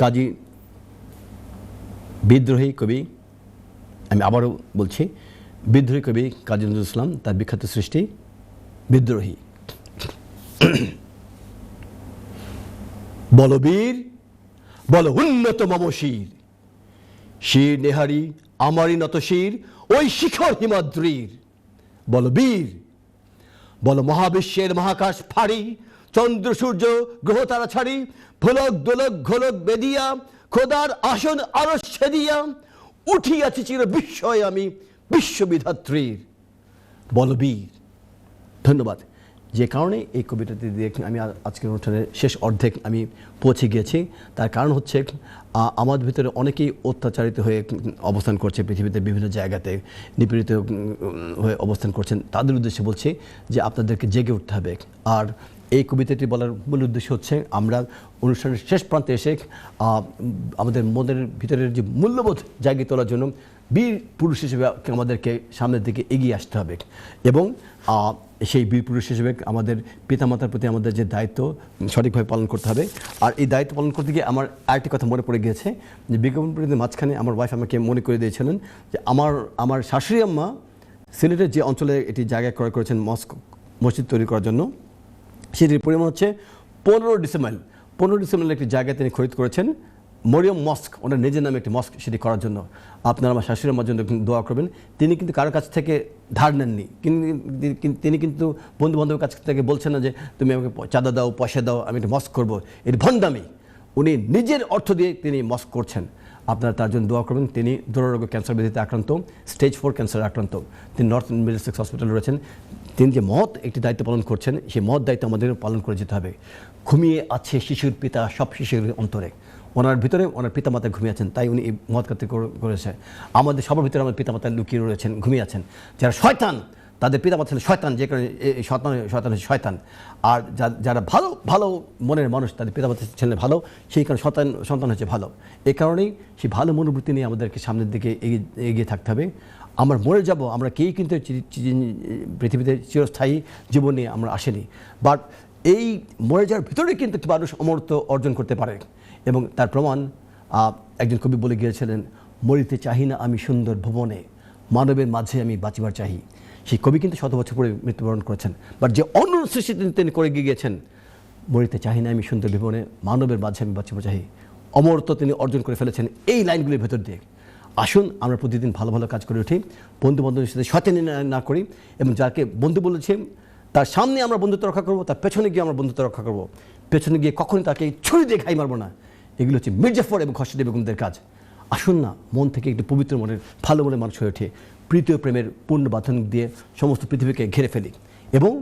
কাজী বিদ্রোহী কবি, আমি আবারও বলছি, বিদ্রোহী কবি কাজী নজরুল ইসলাম, তার বিখ্যাত সৃষ্টি বিদ্রোহী। বলবীর বল উন্নত মমশির, শির নেহারি আমারই নত শির ওই শিখর হিমাদ্রির। বলবীর বল মহাবিশ্বের মহাকাশ ফাড়ি, চন্দ্র সূর্য গ্রহ তারা ছাড়ি, ভোলক দোলক ঘোলক বেদিয়া, খোদার আসন আরো সেদিয়া, উঠিয়াছি চির বিস্ময় আমি বিশ্ববিধাত্রীর। বলবীর। ধন্যবাদ। যে কারণে এই কবিতাটি দিয়ে আমি আজকের অনুষ্ঠানের শেষ অর্ধেক আমি পৌঁছে গিয়েছি, তার কারণ হচ্ছে আমাদের ভিতরে অনেকেই অত্যাচারিত হয়ে অবস্থান করছে পৃথিবীতে, বিভিন্ন জায়গাতে নিপীড়িত হয়ে অবস্থান করছেন। তাদের উদ্দেশ্যে বলছি যে আপনাদেরকে জেগে উঠতে হবে। আর এই কবিতাটি বলার মূল উদ্দেশ্য হচ্ছে আমরা অনুষ্ঠানের শেষ প্রান্তে এসে আমাদের মনের ভিতরের যে মূল্যবোধ জাগিয়ে তোলার জন্য বীর পুরুষ হিসেবে আমাদেরকে সামনের দিকে এগিয়ে আসতে হবে, এবং সেই বীর পুরুষ হিসেবে আমাদের পিতামাতার প্রতি আমাদের যে দায়িত্ব সঠিকভাবে পালন করতে হবে। আর এই দায়িত্ব পালন করতে গিয়ে আমার আরেকটি কথা মনে পড়ে গিয়েছে, যে বিজ্ঞাপন পরিধির মাঝখানে আমার ওয়াইফ আমাকে মনে করে দিয়েছিলেন যে আমার শাশুড়ি আম্মা সিলেটের যে অঞ্চলে এটি জায়গা ক্রয় করেছেন মসজিদ তৈরি করার জন্য, সেটির পরিমাণ হচ্ছে 15 ডিসেম্বর একটি জায়গায় তিনি খরিদ করেছেন, মরিয়ম মস্ক, ওনার নিজের নামে একটি মস্ক সেটি করার জন্য। আপনারা আমার শাশুড়ি আমার জন্য দোয়া করবেন। তিনি কিন্তু কারোর কাছ থেকে ধার নেননি, তিনি কিন্তু বন্ধু বান্ধবের কাছ থেকে বলছেন না যে তুমি আমাকে চাঁদা দাও, পয়সা দাও, আমি একটা মস্ক করবো, এটি ভণ্ডামি। উনি নিজের অর্থ দিয়ে তিনি মস্ক করছেন। আপনারা তার জন্য দোয়া করবেন। তিনি দুরারোগ্য ক্যান্সার ব্যাধিতে আক্রান্ত, স্টেজ 4 ক্যান্সার আক্রান্ত। তিনি নর্থ মিডলসেক্স হসপিটালে রয়েছেন। তিনি যে মহৎ একটি দায়িত্ব পালন করছেন, সেই মহৎ দায়িত্ব আমাদের পালন করে যেতে হবে। ঘুমিয়ে আছে শিশুর পিতা সব শিশুর অন্তরে, ওনার ভিতরে ওনার পিতামাতা ঘুমিয়ে আছেন, তাই উনি এই মহৎ কাজ করেছে। আমাদের সবার ভিতরে আমাদের পিতামাতা লুকিয়ে রয়েছেন, ঘুমিয়ে আছেন। যারা শয়তান, তাদের পিতামাতা ছিল শয়তান, যে কারণে শয়তান হচ্ছে শয়তান। আর যারা ভালো ভালো মনের মানুষ, তাদের পিতামাতা ছিলেন ভালো, সেই কারণে সন্তান হচ্ছে ভালো। এই কারণেই সেই ভালো মনোবৃত্তি নিয়ে আমাদেরকে সামনের দিকে এগিয়ে থাকতে হবে। আমরা মরে যাব, আমরা কেই কিন্তু পৃথিবীতে চিরস্থায়ী জীবন নিয়ে আমরা আসেনি, বাট এই মরে যাওয়ার ভিতরে কিন্তু মানুষ অমরত্ব অর্জন করতে পারে। এবং তার প্রমাণ একজন কবি বলে গিয়েছিলেন, মরিতে চাহি না আমি সুন্দর ভুবনে, মানবের মাঝে আমি বাঁচিবার চাহি। সেই কবি কিন্তু 100 বছর পরে মৃত্যুবরণ করেছেন, বাট যে অন্য সৃষ্টি তিনি করে গিয়েছেন, মরিতে চাহি না আমি সুন্দর ভুবনে, মানবের মাঝে আমি বাঁচিবার চাহি। অমরত্ব তিনি অর্জন করে ফেলেছেন এই লাইনগুলির ভেতর দিয়ে। আসুন আমরা প্রতিদিন ভালো ভালো কাজ করে উঠি, বন্ধু বান্ধবের সাথে শয়তানি না করি, এবং যাকে বন্ধু বলেছে তার সামনে আমরা বন্ধুত্ব রক্ষা করবো, তার পেছনে গিয়ে আমরা বন্ধুত্ব রক্ষা করবো, পেছনে গিয়ে কখনই তাকে ছুরি দিয়ে খাই মারবো না। এগুলো হচ্ছে মির্জাফর এবং খসরুল বেগমদের কাজ। আসুন না মন থেকে একটু পবিত্র মনের ভালো মনের মানুষ হয়ে ওঠে, প্রীতি ও প্রেমের পূর্ণ বাঁধন দিয়ে সমস্ত পৃথিবীকে ঘিরে ফেলি, এবং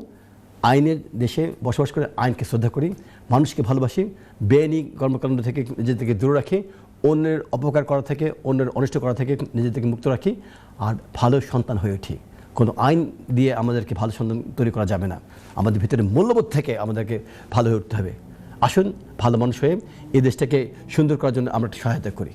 আইনের দেশে বসবাস করে আইনকে শ্রদ্ধা করি, মানুষকে ভালোবাসি, বেআইনি কর্মকাণ্ড থেকে নিজেদেরকে দূরে রাখি, অন্যের অপকার করা থেকে, অন্যের অনিষ্ট করা থেকে নিজেদেরকে মুক্ত রাখি, আর ভালো সন্তান হয়ে উঠি। কোনো আইন দিয়ে আমাদেরকে ভালো সন্তান তৈরি করা যাবে না, আমাদের ভিতরে মূল্যবোধ থেকে আমাদেরকে ভালো হয়ে উঠতে হবে। আসুন ভালো মানুষ হয়ে এই দেশটাকে সুন্দর করার জন্য আমরা সহায়তা করি।